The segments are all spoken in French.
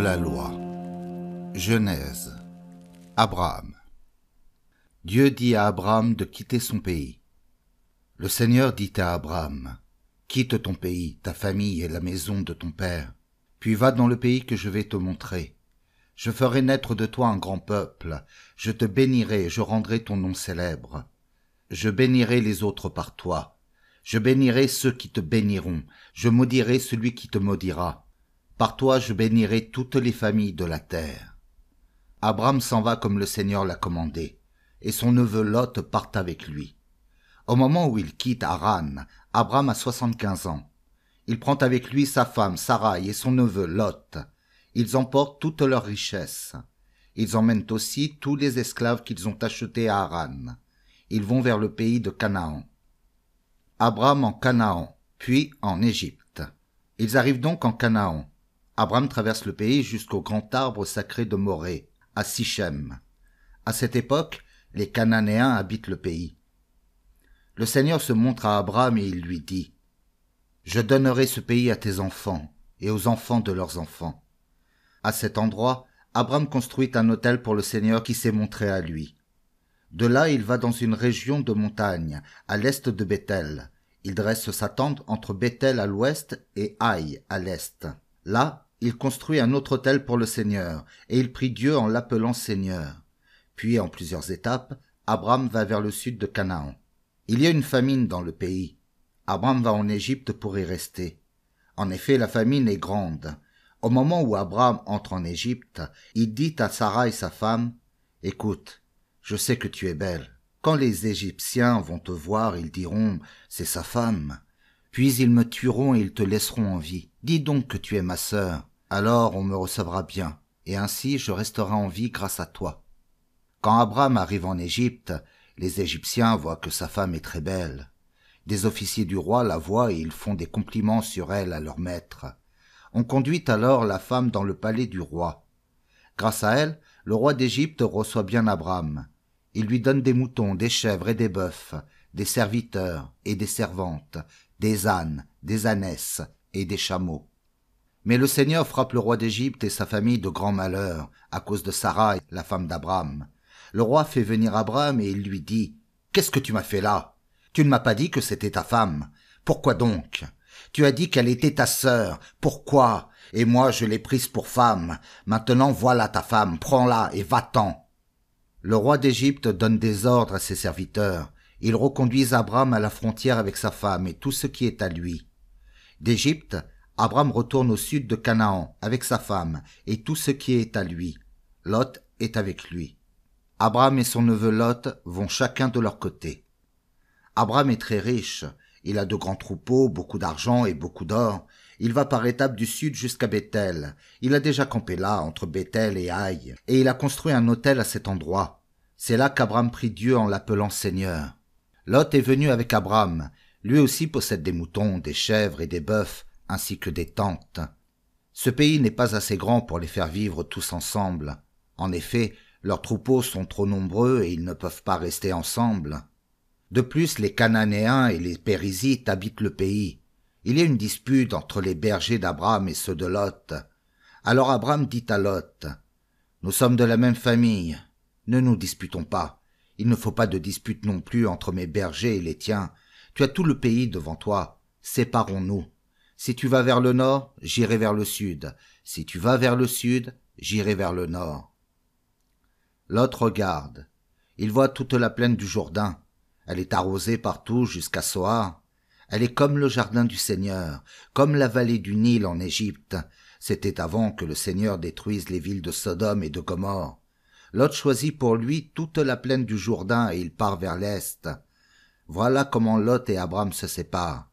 la loi. Genèse. Abraham. Dieu dit à Abraham de quitter son pays. Le Seigneur dit à Abraham, « Quitte ton pays, ta famille et la maison de ton père, puis va dans le pays que je vais te montrer. Je ferai naître de toi un grand peuple, je te bénirai et je rendrai ton nom célèbre. Je bénirai les autres par toi. Je bénirai ceux qui te béniront, je maudirai celui qui te maudira. Par toi je bénirai toutes les familles de la terre. » Abraham s'en va comme le Seigneur l'a commandé, et son neveu Lot part avec lui. Au moment où il quitte Haran, Abraham a 75 ans. Il prend avec lui sa femme Sarai et son neveu Lot. Ils emportent toutes leurs richesses. Ils emmènent aussi tous les esclaves qu'ils ont achetés à Haran. Ils vont vers le pays de Canaan. Abraham en Canaan, puis en Égypte. Ils arrivent donc en Canaan. Abraham traverse le pays jusqu'au grand arbre sacré de Morée, à Sichem. À cette époque, les Cananéens habitent le pays. Le Seigneur se montre à Abraham et il lui dit, « Je donnerai ce pays à tes enfants et aux enfants de leurs enfants. » À cet endroit, Abraham construit un autel pour le Seigneur qui s'est montré à lui. De là, il va dans une région de montagne, à l'est de Béthel. Il dresse sa tente entre Béthel à l'ouest et Haï à l'est. Là, il construit un autre autel pour le Seigneur, et il prie Dieu en l'appelant Seigneur. Puis, en plusieurs étapes, Abraham va vers le sud de Canaan. Il y a une famine dans le pays. Abraham va en Égypte pour y rester. En effet, la famine est grande. Au moment où Abraham entre en Égypte, il dit à Sarai sa femme, « Écoute, je sais que tu es belle. Quand les Égyptiens vont te voir, ils diront, « C'est sa femme. » Puis ils me tueront et ils te laisseront en vie. Dis donc que tu es ma sœur. Alors on me recevra bien, et ainsi je resterai en vie grâce à toi. » Quand Abraham arrive en Égypte, les Égyptiens voient que sa femme est très belle. Des officiers du roi la voient et ils font des compliments sur elle à leur maître. On conduit alors la femme dans le palais du roi. Grâce à elle, le roi d'Égypte reçoit bien Abraham. Il lui donne des moutons, des chèvres et des bœufs, des serviteurs et des servantes, des ânes, des ânesses et des chameaux. Mais le Seigneur frappe le roi d'Égypte et sa famille de grands malheurs à cause de Sarai, la femme d'Abraham. Le roi fait venir Abraham et il lui dit, « Qu'est-ce que tu m'as fait là? Tu ne m'as pas dit que c'était ta femme. Pourquoi donc? Tu as dit qu'elle était ta sœur. Pourquoi? Et moi je l'ai prise pour femme. Maintenant voilà ta femme, prends-la et va-t'en. » Le roi d'Égypte donne des ordres à ses serviteurs. Ils reconduisent Abraham à la frontière avec sa femme et tout ce qui est à lui. D'Égypte, Abraham retourne au sud de Canaan avec sa femme et tout ce qui est à lui. Lot est avec lui. Abraham et son neveu Lot vont chacun de leur côté. Abraham est très riche. Il a de grands troupeaux, beaucoup d'argent et beaucoup d'or. Il va par étapes du sud jusqu'à Béthel. Il a déjà campé là, entre Béthel et Haï, et il a construit un autel à cet endroit. C'est là qu'Abraham prie Dieu en l'appelant Seigneur. Lot est venu avec Abraham. Lui aussi possède des moutons, des chèvres et des bœufs, ainsi que des tentes. Ce pays n'est pas assez grand pour les faire vivre tous ensemble. En effet, leurs troupeaux sont trop nombreux et ils ne peuvent pas rester ensemble. De plus, les Cananéens et les Périsites habitent le pays. Il y a une dispute entre les bergers d'Abraham et ceux de Lot. Alors Abraham dit à Lot, « Nous sommes de la même famille. Ne nous disputons pas. Il ne faut pas de dispute non plus entre mes bergers et les tiens. Tu as tout le pays devant toi. Séparons-nous. Si tu vas vers le nord, j'irai vers le sud. Si tu vas vers le sud, j'irai vers le nord. » Lot regarde. Il voit toute la plaine du Jourdain. Elle est arrosée partout jusqu'à Soar. Elle est comme le jardin du Seigneur, comme la vallée du Nil en Égypte. C'était avant que le Seigneur détruise les villes de Sodome et de Gomorrhe. Lot choisit pour lui toute la plaine du Jourdain et il part vers l'est. Voilà comment Lot et Abraham se séparent.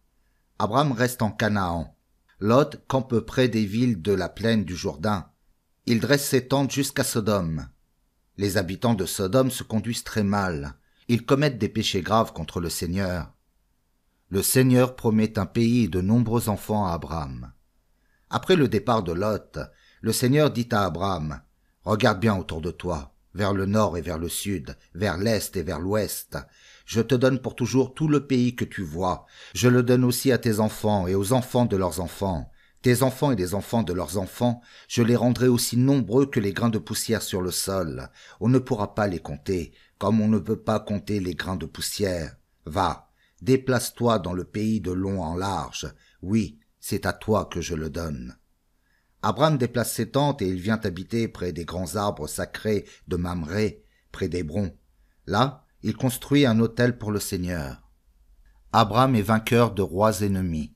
Abraham reste en Canaan. Lot campe près des villes de la plaine du Jourdain. Il dresse ses tentes jusqu'à Sodome. Les habitants de Sodome se conduisent très mal. Ils commettent des péchés graves contre le Seigneur. Le Seigneur promet un pays et de nombreux enfants à Abraham. Après le départ de Lot, le Seigneur dit à Abraham, « Regarde bien autour de toi, vers le nord et vers le sud, vers l'est et vers l'ouest. Je te donne pour toujours tout le pays que tu vois. Je le donne aussi à tes enfants et aux enfants de leurs enfants. Tes enfants et les enfants de leurs enfants, je les rendrai aussi nombreux que les grains de poussière sur le sol. On ne pourra pas les compter, comme on ne peut pas compter les grains de poussière. Va, déplace-toi dans le pays de long en large. Oui, c'est à toi que je le donne. Abraham déplace ses tentes et il vient habiter près des grands arbres sacrés de Mamré, près d'Hébron. Là, il construit un autel pour le Seigneur. Abraham est vainqueur de rois ennemis.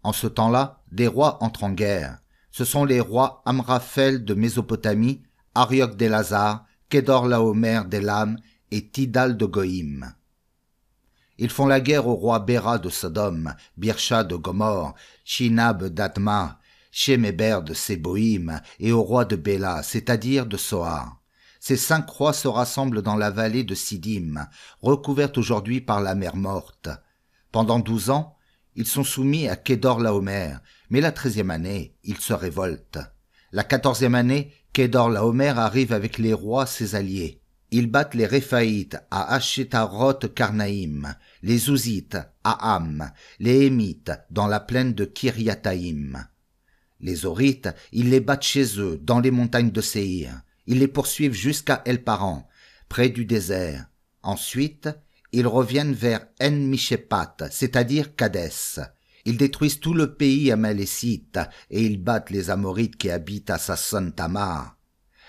En ce temps-là, des rois entrent en guerre. Ce sont les rois Amraphel de Mésopotamie, Arioch d'Élazar, Kédor-Laomer d'Élam et Tidal de Goïm. Ils font la guerre aux rois Béra de Sodome, Birsha de Gomorre, Shinab d'Adma, Sheméber de Séboïm et au roi de Béla, c'est-à-dire de Soar. Ces 5 rois se rassemblent dans la vallée de Sidim, recouverte aujourd'hui par la mer Morte. Pendant 12 ans, ils sont soumis à Kédor-Laomer, mais la 13e année, ils se révoltent. La 14e année, Kédor-Laomer arrive avec les rois ses alliés. Ils battent les Réphaïtes à Ashétaroth-Karnaïm, les Ouzites à Ham, les Hémites dans la plaine de Kiryathaïm. Les Horites, ils les battent chez eux, dans les montagnes de Séhir. Ils les poursuivent jusqu'à El-Paran, près du désert. Ensuite, ils reviennent vers En-Mishpat, c'est-à-dire Kadès. Ils détruisent tout le pays amalécite et ils battent les Amorites qui habitent à Sasson-Tamar.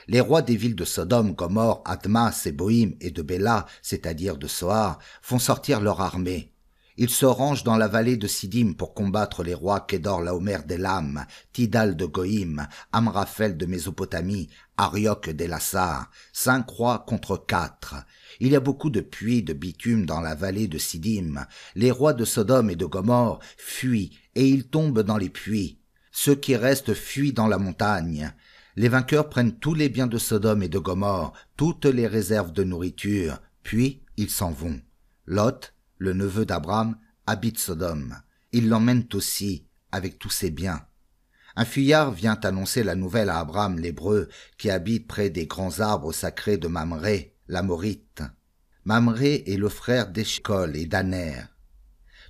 Les rois des villes de Sodome, Gomorre, Adma, Séboïm et de Béla, c'est-à-dire de Soar, font sortir leur armée. Ils se rangent dans la vallée de Sidim pour combattre les rois Kédor-Laomer d'Élam, Tidal de Goïm, Amraphel de Mésopotamie, Arioch d'Élazar, 5 rois contre 4. Il y a beaucoup de puits de bitume dans la vallée de Sidim. Les rois de Sodome et de Gomorre fuient et ils tombent dans les puits. Ceux qui restent fuient dans la montagne. Les vainqueurs prennent tous les biens de Sodome et de Gomorre, toutes les réserves de nourriture, puis ils s'en vont. Lot, le neveu d'Abraham, habite Sodome. Ils l'emmènent aussi, avec tous ses biens. Un fuyard vient annoncer la nouvelle à Abraham l'Hébreu, qui habite près des grands arbres sacrés de Mamré, l'Amorite. Mamré est le frère d'Eshcol et d'Aner.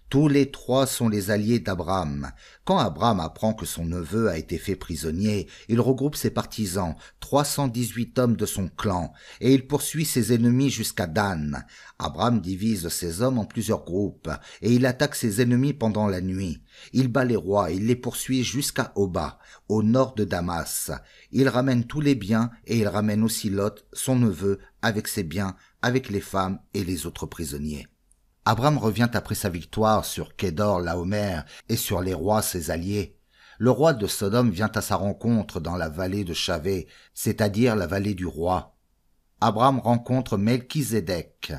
Tous les 3 sont les alliés d'Abraham. Quand Abraham apprend que son neveu a été fait prisonnier, il regroupe ses partisans, 318 hommes de son clan, et il poursuit ses ennemis jusqu'à Dan. Abraham divise ses hommes en plusieurs groupes, et il attaque ses ennemis pendant la nuit. Il bat les rois, il les poursuit jusqu'à Oba, au nord de Damas. Il ramène tous les biens, et il ramène aussi Lot, son neveu, avec ses biens, avec les femmes et les autres prisonniers. Abraham revient après sa victoire sur Kédor-Laomer et sur les rois ses alliés. Le roi de Sodome vient à sa rencontre dans la vallée de Chavé, c'est-à-dire la vallée du roi. Abraham rencontre Melchizedek.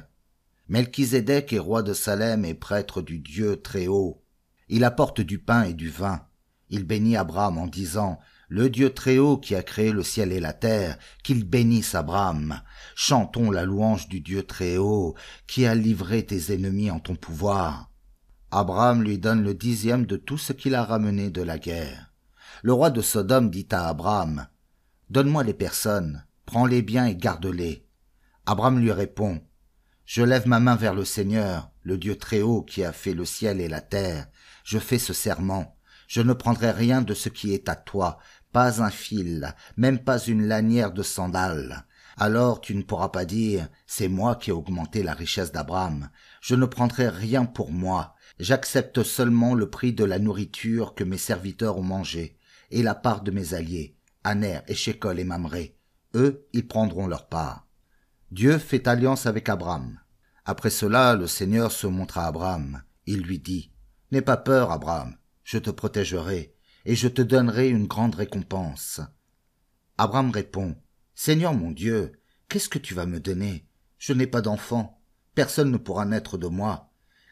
Melchizedek est roi de Salem et prêtre du Dieu Très-Haut. Il apporte du pain et du vin. Il bénit Abraham en disant « Le Dieu Très-Haut qui a créé le ciel et la terre, qu'il bénisse Abraham. Chantons la louange du Dieu Très-Haut qui a livré tes ennemis en ton pouvoir. » Abraham lui donne le 10e de tout ce qu'il a ramené de la guerre. Le roi de Sodome dit à Abraham « Donne-moi les personnes, prends les biens et garde-les. » Abraham lui répond « Je lève ma main vers le Seigneur, le Dieu Très-Haut qui a fait le ciel et la terre. Je fais ce serment. Je ne prendrai rien de ce qui est à toi, pas un fil, même pas une lanière de sandales. Alors tu ne pourras pas dire, c'est moi qui ai augmenté la richesse d'Abraham. Je ne prendrai rien pour moi. J'accepte seulement le prix de la nourriture que mes serviteurs ont mangée, et la part de mes alliés, Aner, Échekol et Mamré. Eux, ils prendront leur part. Dieu fait alliance avec Abraham. Après cela, le Seigneur se montre à Abraham. Il lui dit, « N'aie pas peur, Abraham. Je te protégerai, et je te donnerai une grande récompense. » Abraham répond, « Seigneur mon Dieu, qu'est-ce que tu vas me donner? Je n'ai pas d'enfant, personne ne pourra naître de moi.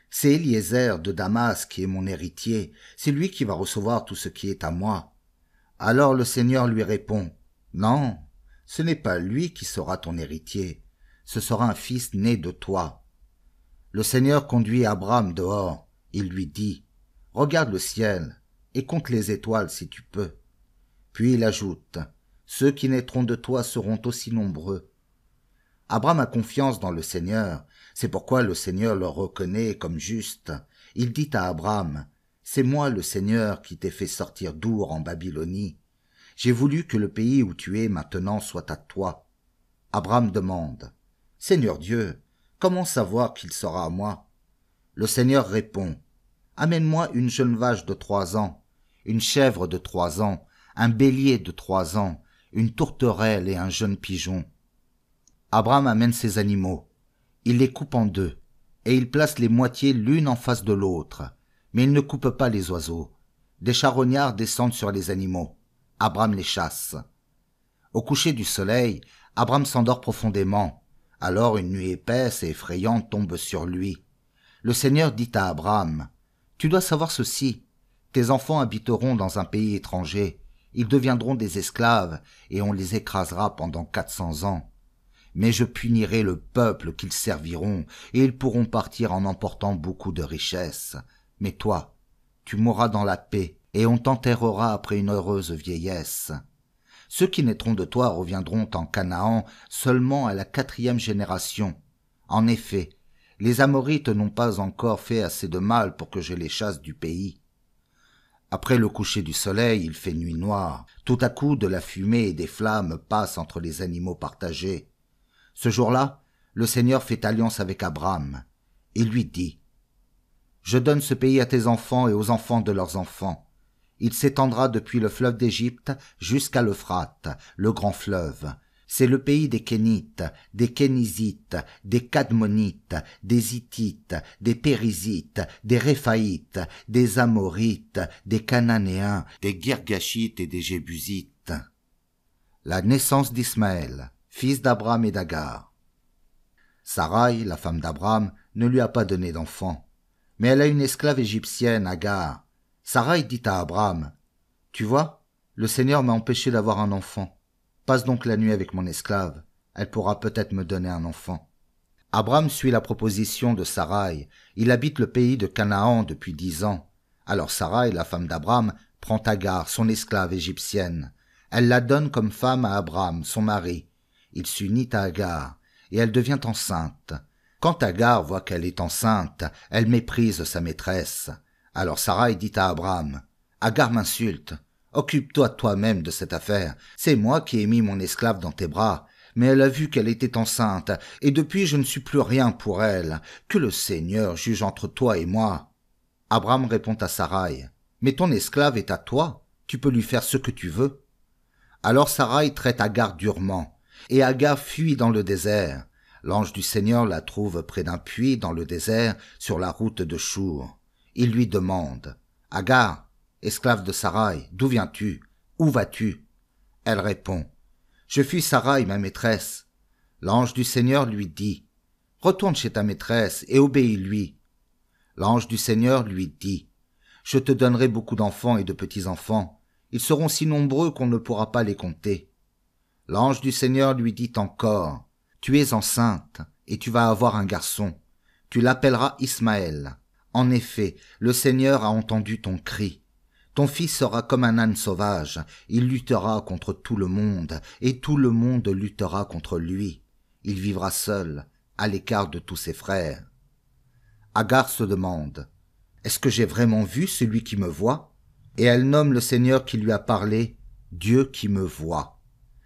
C'est Eliezer de Damas qui est mon héritier, c'est lui qui va recevoir tout ce qui est à moi. » Alors le Seigneur lui répond, « Non, ce n'est pas lui qui sera ton héritier, ce sera un fils né de toi. » Le Seigneur conduit Abraham dehors, il lui dit, « Regarde le ciel et compte les étoiles si tu peux. » Puis il ajoute, « Ceux qui naîtront de toi seront aussi nombreux. » Abraham a confiance dans le Seigneur, c'est pourquoi le Seigneur le reconnaît comme juste. Il dit à Abraham, « C'est moi le Seigneur qui t'ai fait sortir d'Our en Babylonie. J'ai voulu que le pays où tu es maintenant soit à toi. » Abraham demande, « Seigneur Dieu, comment savoir qu'il sera à moi ?» Le Seigneur répond, « Amène-moi une jeune vache de 3 ans, une chèvre de 3 ans, un bélier de 3 ans, une tourterelle et un jeune pigeon. » Abraham amène ces animaux. Il les coupe en 2, et il place les moitiés l'une en face de l'autre. Mais il ne coupe pas les oiseaux. Des charognards descendent sur les animaux. Abraham les chasse. Au coucher du soleil, Abraham s'endort profondément. Alors une nuit épaisse et effrayante tombe sur lui. Le Seigneur dit à Abraham, « Tu dois savoir ceci, tes enfants habiteront dans un pays étranger, ils deviendront des esclaves et on les écrasera pendant 400 ans. Mais je punirai le peuple qu'ils serviront et ils pourront partir en emportant beaucoup de richesses. Mais toi, tu mourras dans la paix et on t'enterrera après une heureuse vieillesse. Ceux qui naîtront de toi reviendront en Canaan seulement à la 4e génération. En effet, les Amorites n'ont pas encore fait assez de mal pour que je les chasse du pays. » Après le coucher du soleil, il fait nuit noire. Tout à coup, de la fumée et des flammes passent entre les animaux partagés. Ce jour-là, le Seigneur fait alliance avec Abraham. Il lui dit, « Je donne ce pays à tes enfants et aux enfants de leurs enfants. Il s'étendra depuis le fleuve d'Égypte jusqu'à l'Euphrate, le grand fleuve. C'est le pays des Kénites, des Kénizites, des Cadmonites, des Hittites, des Périzites, des Réphaïtes, des Amorites, des Cananéens, des Girgashites et des Jébusites. » La naissance d'Ismaël, fils d'Abraham et d'Agar. Sarai, la femme d'Abraham, ne lui a pas donné d'enfant, mais elle a une esclave égyptienne, Agar. Sarai dit à Abraham, « Tu vois, le Seigneur m'a empêché d'avoir un enfant. Passe donc la nuit avec mon esclave, elle pourra peut-être me donner un enfant. » Abraham suit la proposition de Sarai. Il habite le pays de Canaan depuis 10 ans. Alors Sarai, la femme d'Abraham, prend Agar, son esclave égyptienne. Elle la donne comme femme à Abraham, son mari. Il s'unit à Agar, et elle devient enceinte. Quand Agar voit qu'elle est enceinte, elle méprise sa maîtresse. Alors Sarai dit à Abraham, « Agar m'insulte. Occupe-toi toi-même de cette affaire. C'est moi qui ai mis mon esclave dans tes bras. Mais elle a vu qu'elle était enceinte, et depuis je ne suis plus rien pour elle. Que le Seigneur juge entre toi et moi. » Abraham répond à Sarai, « Mais ton esclave est à toi. Tu peux lui faire ce que tu veux. » Alors Sarai traite Agar durement, et Agar fuit dans le désert. L'ange du Seigneur la trouve près d'un puits dans le désert, sur la route de Chour. Il lui demande, « Agar, esclave de Sarai, d'où viens-tu? Où vas-tu » Elle répond, « Je fuis Sarai, ma maîtresse. » L'ange du Seigneur lui dit, « Retourne chez ta maîtresse et obéis-lui. » L'ange du Seigneur lui dit, « Je te donnerai beaucoup d'enfants et de petits-enfants. Ils seront si nombreux qu'on ne pourra pas les compter. » L'ange du Seigneur lui dit encore, « Tu es enceinte et tu vas avoir un garçon. Tu l'appelleras Ismaël. En effet, le Seigneur a entendu ton cri. Ton fils sera comme un âne sauvage. Il luttera contre tout le monde et tout le monde luttera contre lui. Il vivra seul, à l'écart de tous ses frères. » Agar se demande, « Est-ce que j'ai vraiment vu celui qui me voit ?» Et elle nomme le Seigneur qui lui a parlé, « Dieu qui me voit. »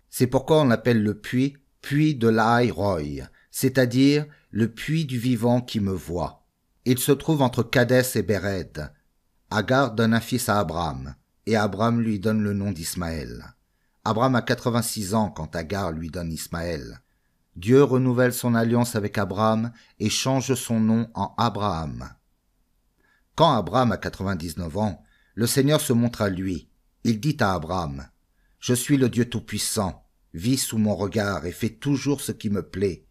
C'est pourquoi on appelle le puits « puits de l'Aï-Roy », c'est-à-dire le puits du vivant qui me voit. Il se trouve entre Kadès et Béred. Agar donne un fils à Abraham, et Abraham lui donne le nom d'Ismaël. Abraham a 86 ans quand Agar lui donne Ismaël. Dieu renouvelle son alliance avec Abraham et change son nom en Abraham. Quand Abraham a 99 ans, le Seigneur se montre à lui. Il dit à Abraham, « Je suis le Dieu Tout-Puissant, vis sous mon regard et fais toujours ce qui me plaît.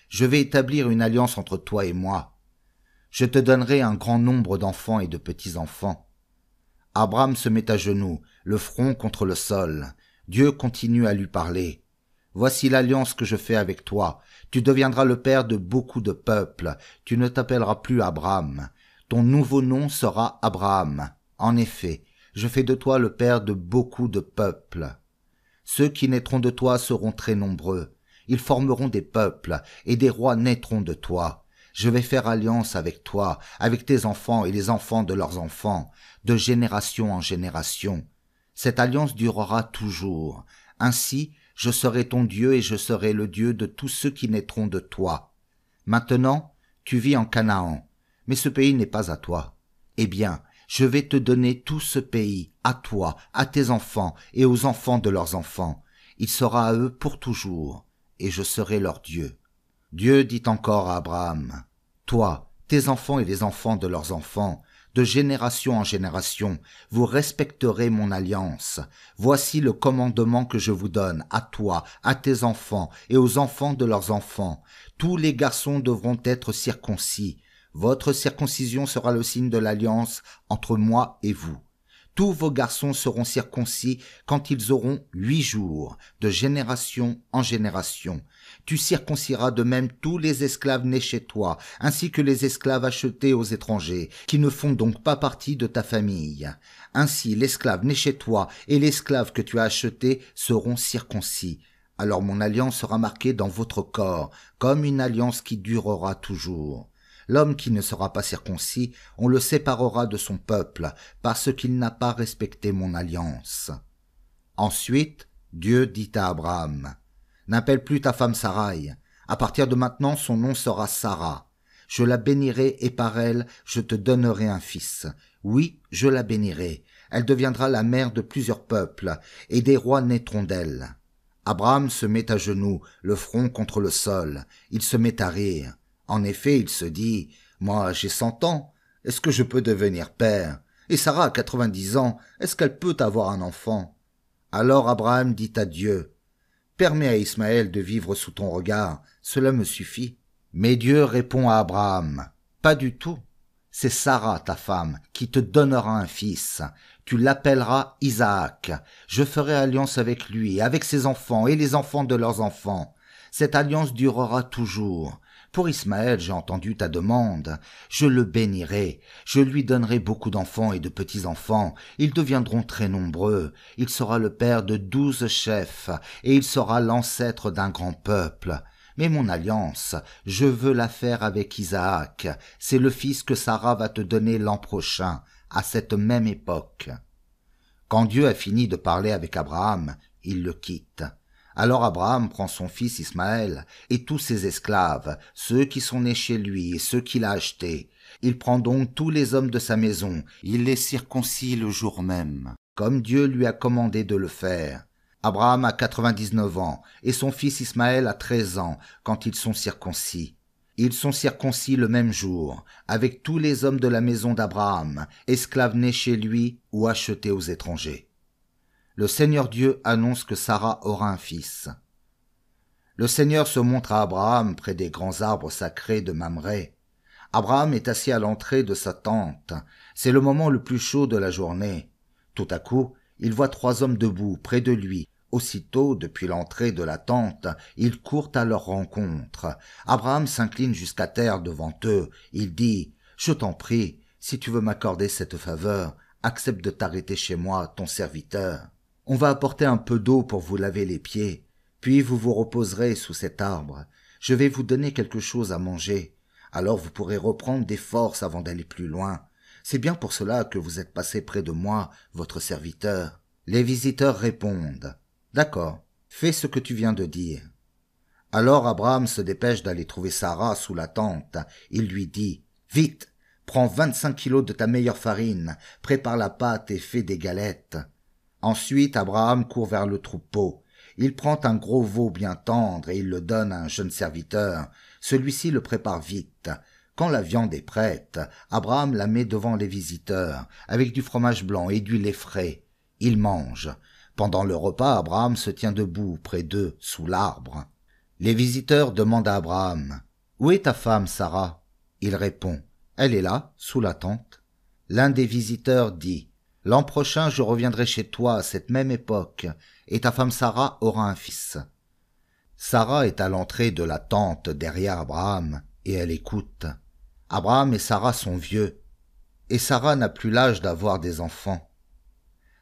Je vais établir une alliance entre toi et moi. Je te donnerai un grand nombre d'enfants et de petits-enfants. » Abraham se met à genoux, le front contre le sol. Dieu continue à lui parler. « Voici l'alliance que je fais avec toi. Tu deviendras le père de beaucoup de peuples. Tu ne t'appelleras plus Abraham. Ton nouveau nom sera Abraham. En effet, je fais de toi le père de beaucoup de peuples. Ceux qui naîtront de toi seront très nombreux. Ils formeront des peuples, et des rois naîtront de toi. Je vais faire alliance avec toi, avec tes enfants et les enfants de leurs enfants, de génération en génération. Cette alliance durera toujours. Ainsi, je serai ton Dieu et je serai le Dieu de tous ceux qui naîtront de toi. Maintenant, tu vis en Canaan, mais ce pays n'est pas à toi. Eh bien, je vais te donner tout ce pays, à toi, à tes enfants et aux enfants de leurs enfants. Il sera à eux pour toujours, et je serai leur Dieu. Dieu dit encore à Abraham, « Toi, tes enfants et les enfants de leurs enfants, de génération en génération, vous respecterez mon alliance. Voici le commandement que je vous donne, à toi, à tes enfants et aux enfants de leurs enfants. Tous les garçons devront être circoncis. Votre circoncision sera le signe de l'alliance entre moi et vous. Tous vos garçons seront circoncis quand ils auront 8 jours, de génération en génération. Tu circonciras de même tous les esclaves nés chez toi, ainsi que les esclaves achetés aux étrangers, qui ne font donc pas partie de ta famille. Ainsi l'esclave né chez toi et l'esclave que tu as acheté seront circoncis. Alors mon alliance sera marquée dans votre corps, comme une alliance qui durera toujours. L'homme qui ne sera pas circoncis, on le séparera de son peuple, parce qu'il n'a pas respecté mon alliance. » Ensuite, Dieu dit à Abraham, « N'appelle plus ta femme Saraï. À partir de maintenant, son nom sera Sarah. Je la bénirai et par elle, je te donnerai un fils. Oui, je la bénirai. Elle deviendra la mère de plusieurs peuples, et des rois naîtront d'elle. » Abraham se met à genoux, le front contre le sol. Il se met à rire. En effet, il se dit, « Moi, j'ai 100 ans. Est-ce que je peux devenir père? Et Sarah a 90 ans. Est-ce qu'elle peut avoir un enfant? » Alors Abraham dit à Dieu, « Permets à Ismaël de vivre sous ton regard. Cela me suffit. » Mais Dieu répond à Abraham, « Pas du tout. C'est Sarah, ta femme, qui te donnera un fils. Tu l'appelleras Isaac. Je ferai alliance avec lui, avec ses enfants et les enfants de leurs enfants. Cette alliance durera toujours. Pour Ismaël, j'ai entendu ta demande. Je le bénirai. Je lui donnerai beaucoup d'enfants et de petits-enfants. Ils deviendront très nombreux. Il sera le père de 12 chefs, et il sera l'ancêtre d'un grand peuple. Mais mon alliance, je veux la faire avec Isaac. C'est le fils que Sarah va te donner l'an prochain, à cette même époque. » Quand Dieu a fini de parler avec Abraham, il le quitte. Alors Abraham prend son fils Ismaël et tous ses esclaves, ceux qui sont nés chez lui et ceux qu'il a achetés. Il prend donc tous les hommes de sa maison, il les circoncis le jour même, comme Dieu lui a commandé de le faire. Abraham a 99 ans et son fils Ismaël a 13 ans quand ils sont circoncis. Ils sont circoncis le même jour, avec tous les hommes de la maison d'Abraham, esclaves nés chez lui ou achetés aux étrangers. Le Seigneur Dieu annonce que Sarah aura un fils. Le Seigneur se montre à Abraham près des grands arbres sacrés de Mamré. Abraham est assis à l'entrée de sa tente. C'est le moment le plus chaud de la journée. Tout à coup, il voit 3 hommes debout près de lui. Aussitôt, depuis l'entrée de la tente, ils courent à leur rencontre. Abraham s'incline jusqu'à terre devant eux. Il dit, « Je t'en prie, si tu veux m'accorder cette faveur, accepte de t'arrêter chez moi, ton serviteur. On va apporter un peu d'eau pour vous laver les pieds, puis vous vous reposerez sous cet arbre. Je vais vous donner quelque chose à manger. Alors vous pourrez reprendre des forces avant d'aller plus loin. C'est bien pour cela que vous êtes passé près de moi, votre serviteur. » Les visiteurs répondent, « D'accord, fais ce que tu viens de dire. » Alors Abraham se dépêche d'aller trouver Sarah sous la tente. Il lui dit, « Vite, prends 25 kilos de ta meilleure farine, prépare la pâte et fais des galettes. » Ensuite, Abraham court vers le troupeau. Il prend un gros veau bien tendre et il le donne à un jeune serviteur. Celui-ci le prépare vite. Quand la viande est prête, Abraham la met devant les visiteurs, avec du fromage blanc et du lait frais. Ils mangent. Pendant le repas, Abraham se tient debout près d'eux, sous l'arbre. Les visiteurs demandent à Abraham, « Où est ta femme, Sarah ?» Il répond, « Elle est là, sous la tente. » L'un des visiteurs dit, « L'an prochain, je reviendrai chez toi à cette même époque, et ta femme Sarah aura un fils. » Sarah est à l'entrée de la tente derrière Abraham, et elle écoute. Abraham et Sarah sont vieux, et Sarah n'a plus l'âge d'avoir des enfants.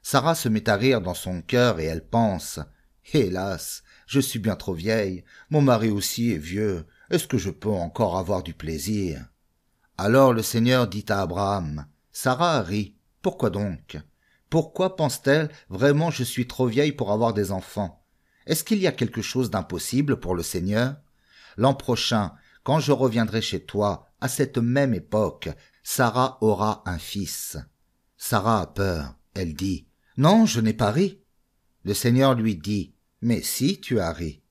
Sarah se met à rire dans son cœur et elle pense, « Hélas, je suis bien trop vieille, mon mari aussi est vieux, Est-ce que je peux encore avoir du plaisir? Alors le Seigneur dit à Abraham, Sarah rit. Pourquoi donc? Pourquoi pense-t-elle, vraiment je suis trop vieille pour avoir des enfants? Est-ce qu'il y a quelque chose d'impossible pour le Seigneur? L'an prochain, quand je reviendrai chez toi, à cette même époque, Sarah aura un fils. Sarah a peur. Elle dit, non, je n'ai pas ri. Le Seigneur lui dit, mais si tu as ri.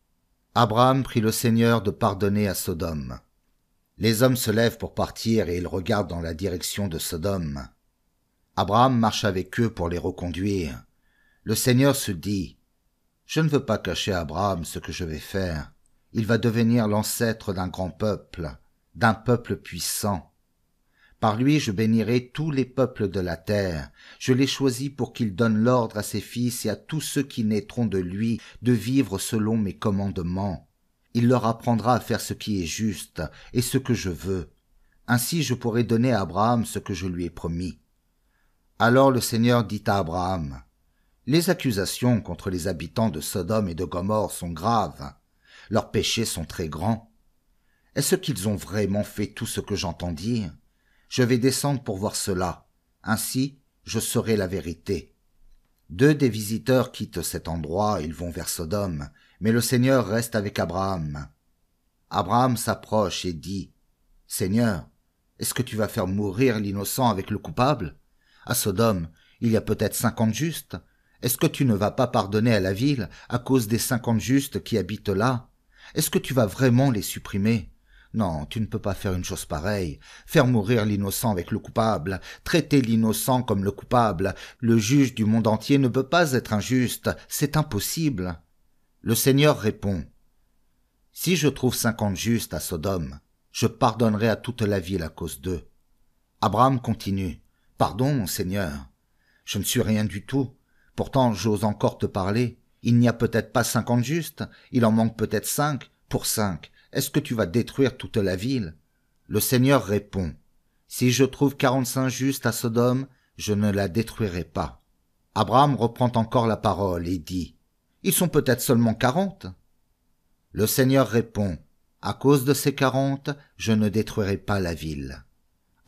Abraham prie le Seigneur de pardonner à Sodome. Les hommes se lèvent pour partir et ils regardent dans la direction de Sodome. Abraham marche avec eux pour les reconduire. Le Seigneur se dit, je ne veux pas cacher à Abraham ce que je vais faire. Il va devenir l'ancêtre d'un grand peuple, d'un peuple puissant. Par lui je bénirai tous les peuples de la terre. Je l'ai choisi pour qu'il donne l'ordre à ses fils et à tous ceux qui naîtront de lui de vivre selon mes commandements. Il leur apprendra à faire ce qui est juste et ce que je veux. Ainsi je pourrai donner à Abraham ce que je lui ai promis. Alors le Seigneur dit à Abraham, « Les accusations contre les habitants de Sodome et de Gomorrhe sont graves. Leurs péchés sont très grands. Est-ce qu'ils ont vraiment fait tout ce que j'entends dire? Je vais descendre pour voir cela. Ainsi, je saurai la vérité. » 2 des visiteurs quittent cet endroit, ils vont vers Sodome, mais le Seigneur reste avec Abraham. Abraham s'approche et dit, « Seigneur, est-ce que tu vas faire mourir l'innocent avec le coupable? À Sodome, il y a peut-être 50 justes. Est-ce que tu ne vas pas pardonner à la ville à cause des 50 justes qui habitent là? Est-ce que tu vas vraiment les supprimer? Non, tu ne peux pas faire une chose pareille. Faire mourir l'innocent avec le coupable, traiter l'innocent comme le coupable. Le juge du monde entier ne peut pas être injuste, c'est impossible. » Le Seigneur répond, « Si je trouve 50 justes à Sodome, je pardonnerai à toute la ville à cause d'eux. » Abraham continue, « Pardon, mon Seigneur, je ne suis rien du tout. Pourtant, j'ose encore te parler. Il n'y a peut-être pas 50 justes, il en manque peut-être 5. Pour 5, est-ce que tu vas détruire toute la ville? » Le Seigneur répond, « Si je trouve 45 justes à Sodome, je ne la détruirai pas. » Abraham reprend encore la parole et dit, « Ils sont peut-être seulement 40. » Le Seigneur répond, « À cause de ces 40, je ne détruirai pas la ville. »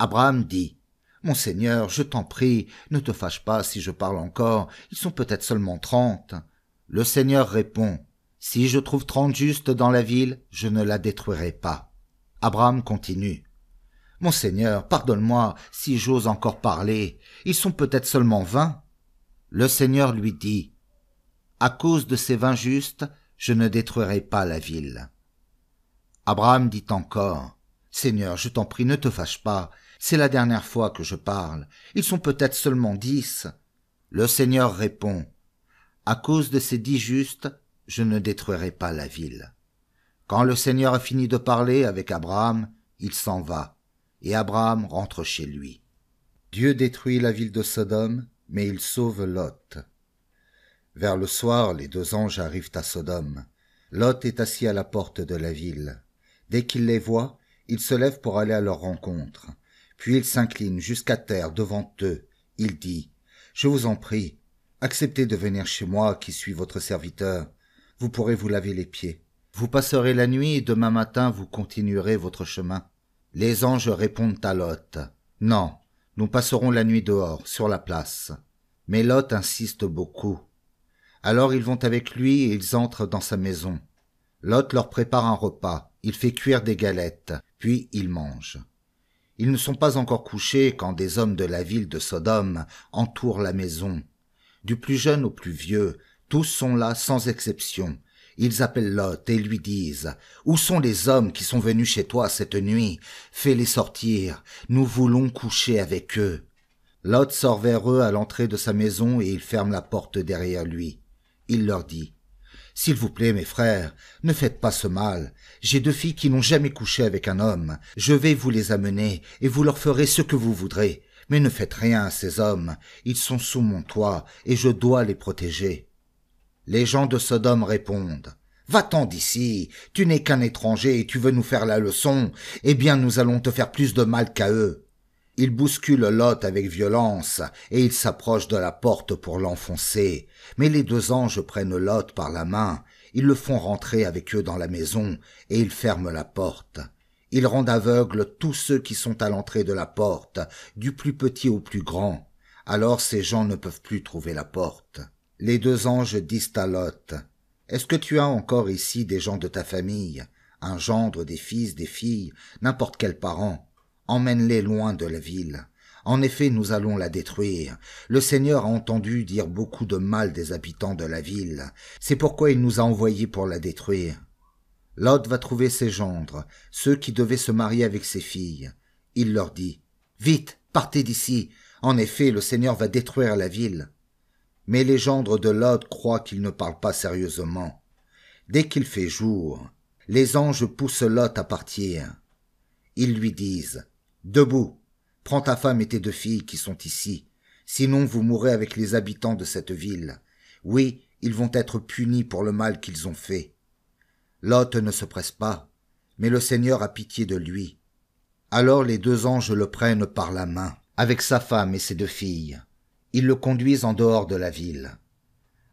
Abraham dit, « Mon Seigneur, je t'en prie, ne te fâche pas si je parle encore, ils sont peut-être seulement 30. » Le Seigneur répond, « Si je trouve 30 justes dans la ville, je ne la détruirai pas. » Abraham continue, « Mon Seigneur, pardonne-moi si j'ose encore parler, ils sont peut-être seulement 20. » Le Seigneur lui dit, « À cause de ces 20 justes, je ne détruirai pas la ville. » Abraham dit encore, « Seigneur, je t'en prie, ne te fâche pas, c'est la dernière fois que je parle, ils sont peut-être seulement 10. » Le Seigneur répond, « À cause de ces 10 justes, je ne détruirai pas la ville. » Quand le Seigneur a fini de parler avec Abraham, il s'en va, et Abraham rentre chez lui. Dieu détruit la ville de Sodome, mais il sauve Lot. Vers le soir, les 2 anges arrivent à Sodome. Lot est assis à la porte de la ville. Dès qu'il les voit, il se lève pour aller à leur rencontre. Puis il s'incline jusqu'à terre devant eux. Il dit, « Je vous en prie, acceptez de venir chez moi qui suis votre serviteur. Vous pourrez vous laver les pieds. Vous passerez la nuit et demain matin vous continuerez votre chemin. » Les anges répondent à Lot, « Non, nous passerons la nuit dehors, sur la place. » Mais Lot insiste beaucoup. Alors ils vont avec lui et ils entrent dans sa maison. Lot leur prépare un repas, il fait cuire des galettes, puis ils mangent. Ils ne sont pas encore couchés quand des hommes de la ville de Sodome entourent la maison. Du plus jeune au plus vieux, tous sont là sans exception. Ils appellent Lot et lui disent « Où sont les hommes qui sont venus chez toi cette nuit? Fais-les sortir, nous voulons coucher avec eux. » Lot sort vers eux à l'entrée de sa maison et il ferme la porte derrière lui. Il leur dit « S'il vous plaît, mes frères, ne faites pas ce mal. J'ai 2 filles qui n'ont jamais couché avec un homme. Je vais vous les amener et vous leur ferez ce que vous voudrez. Mais ne faites rien à ces hommes. Ils sont sous mon toit et je dois les protéger. » Les gens de Sodome répondent « Va-t'en d'ici, tu n'es qu'un étranger et tu veux nous faire la leçon. Eh bien, nous allons te faire plus de mal qu'à eux. » Ils bousculent Lot avec violence et ils s'approchent de la porte pour l'enfoncer. Mais les 2 anges prennent Lot par la main Ils le font rentrer avec eux dans la maison, et ils ferment la porte. Ils rendent aveugles tous ceux qui sont à l'entrée de la porte, du plus petit au plus grand. Alors ces gens ne peuvent plus trouver la porte. Les deux anges disent à Lot, « Est-ce que tu as encore ici des gens de ta famille, un gendre, des fils, des filles, n'importe quel parent? Emmène-les loin de la ville. En effet, nous allons la détruire. Le Seigneur a entendu dire beaucoup de mal des habitants de la ville. C'est pourquoi il nous a envoyés pour la détruire. » Lot va trouver ses gendres, ceux qui devaient se marier avec ses filles. Il leur dit, « Vite, partez d'ici. En effet, le Seigneur va détruire la ville. » Mais les gendres de Lot croient qu'il ne parle pas sérieusement. Dès qu'il fait jour, les anges poussent Lot à partir. Ils lui disent, « Debout, prends ta femme et tes deux filles qui sont ici, sinon vous mourrez avec les habitants de cette ville. Oui, ils vont être punis pour le mal qu'ils ont fait. » Lot ne se presse pas, mais le Seigneur a pitié de lui. Alors les deux anges le prennent par la main, avec sa femme et ses deux filles. Ils le conduisent en dehors de la ville.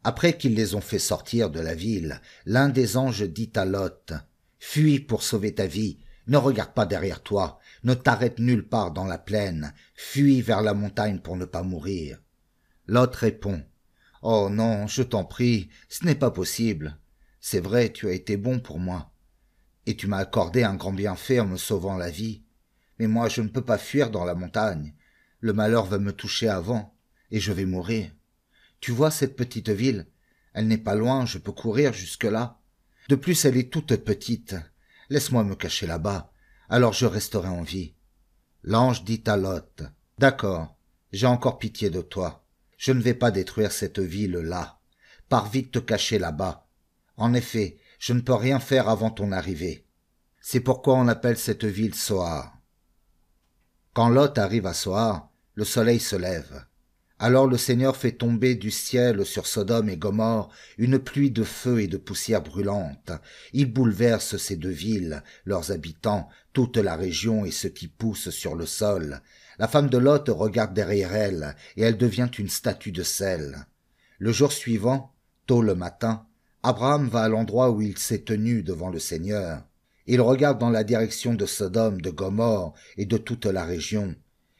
Après qu'ils les ont fait sortir de la ville, l'un des anges dit à Lot, « Fuis pour sauver ta vie, ne regarde pas derrière toi, ne t'arrête nulle part dans la plaine, fuis vers la montagne pour ne pas mourir. » Lot répond, « Oh non, je t'en prie, ce n'est pas possible. C'est vrai, tu as été bon pour moi, et tu m'as accordé un grand bienfait en me sauvant la vie. Mais moi, je ne peux pas fuir dans la montagne. Le malheur va me toucher avant, et je vais mourir. Tu vois cette petite ville? Elle n'est pas loin, je peux courir jusque-là. De plus, elle est toute petite. Laisse-moi me cacher là-bas, alors je resterai en vie. » L'ange dit à Lot, « D'accord, j'ai encore pitié de toi. Je ne vais pas détruire cette ville-là. Pars vite te cacher là-bas. En effet, je ne peux rien faire avant ton arrivée. C'est pourquoi on appelle cette ville Soar. » Quand Lot arrive à Soar, le soleil se lève. Alors le Seigneur fait tomber du ciel sur Sodome et Gomorrhe une pluie de feu et de poussière brûlante. Il bouleverse ces deux villes, leurs habitants, toute la région et ce qui pousse sur le sol. La femme de Lot regarde derrière elle, et elle devient une statue de sel. Le jour suivant, tôt le matin, Abraham va à l'endroit où il s'est tenu devant le Seigneur. Il regarde dans la direction de Sodome, de Gomorrhe et de toute la région.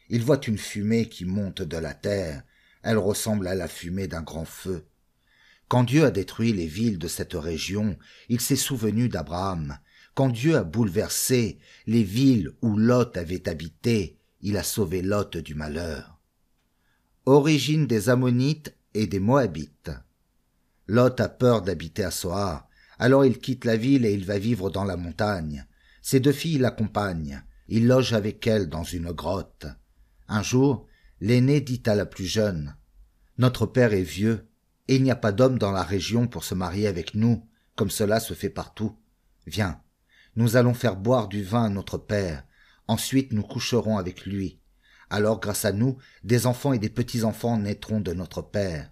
Il voit une fumée qui monte de la terre. Elle ressemble à la fumée d'un grand feu. Quand Dieu a détruit les villes de cette région, il s'est souvenu d'Abraham. Quand Dieu a bouleversé les villes où Lot avait habité, il a sauvé Lot du malheur. Origine des Ammonites et des Moabites. Lot a peur d'habiter à Soar, alors il quitte la ville et il va vivre dans la montagne. Ses deux filles l'accompagnent. Il loge avec elles dans une grotte. Un jour, l'aîné dit à la plus jeune, « Notre père est vieux, et il n'y a pas d'homme dans la région pour se marier avec nous, comme cela se fait partout. Viens, nous allons faire boire du vin à notre père, ensuite nous coucherons avec lui. Alors, grâce à nous, des enfants et des petits-enfants naîtront de notre père. »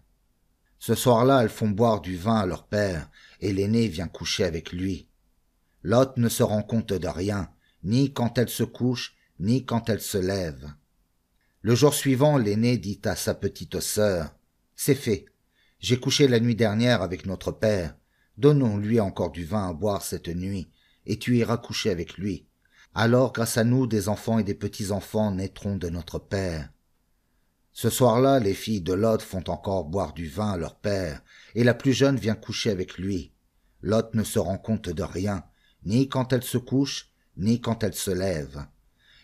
Ce soir-là, elles font boire du vin à leur père, et l'aîné vient coucher avec lui. Lot ne se rend compte de rien, ni quand elle se couche, ni quand elle se lève. Le jour suivant, l'aîné dit à sa petite sœur, « C'est fait. J'ai couché la nuit dernière avec notre père. Donnons-lui encore du vin à boire cette nuit, et tu iras coucher avec lui. Alors, grâce à nous, des enfants et des petits-enfants naîtront de notre père. » Ce soir-là, les filles de Lot font encore boire du vin à leur père, et la plus jeune vient coucher avec lui. Lot ne se rend compte de rien, ni quand elle se couche, ni quand elle se lève.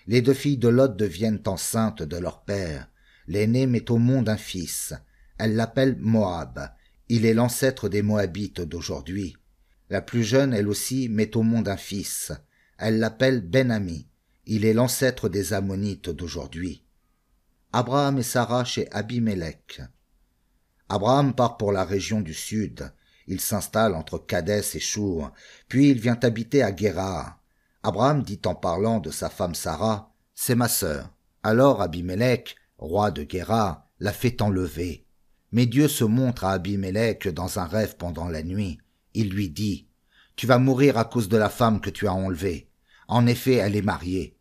Les deux filles de Lot deviennent enceintes de leur père. L'aînée met au monde un fils. Elle l'appelle Moab. Il est l'ancêtre des Moabites d'aujourd'hui. La plus jeune, elle aussi, met au monde un fils. Elle l'appelle Ben-Ami. Il est l'ancêtre des Ammonites d'aujourd'hui. Abraham et Sarah chez Abimélec. Abraham part pour la région du sud. Il s'installe entre Kadès et Chour, puis il vient habiter à Guérar. Abraham dit en parlant de sa femme Sarah, « C'est ma sœur. » Alors Abimélec, roi de Guérar, la fait enlever. Mais Dieu se montre à Abimélec dans un rêve pendant la nuit. Il lui dit, « Tu vas mourir à cause de la femme que tu as enlevée. En effet, elle est mariée. »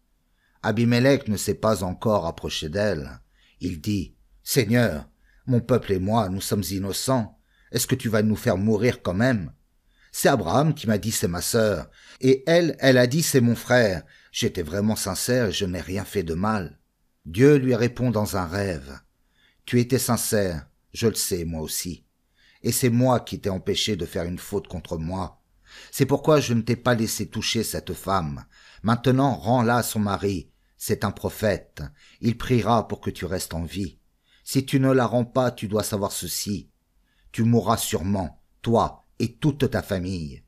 Abimélec ne s'est pas encore approché d'elle. Il dit, « Seigneur, mon peuple et moi, nous sommes innocents. Est-ce que tu vas nous faire mourir quand même ?» C'est Abraham qui m'a dit c'est ma sœur, et elle a dit c'est mon frère. J'étais vraiment sincère et je n'ai rien fait de mal. Dieu lui répond dans un rêve. Tu étais sincère, je le sais moi aussi. Et c'est moi qui t'ai empêché de faire une faute contre moi. C'est pourquoi je ne t'ai pas laissé toucher cette femme. Maintenant rends-la à son mari. C'est un prophète. Il priera pour que tu restes en vie. Si tu ne la rends pas, tu dois savoir ceci. Tu mourras sûrement, toi et toute ta famille.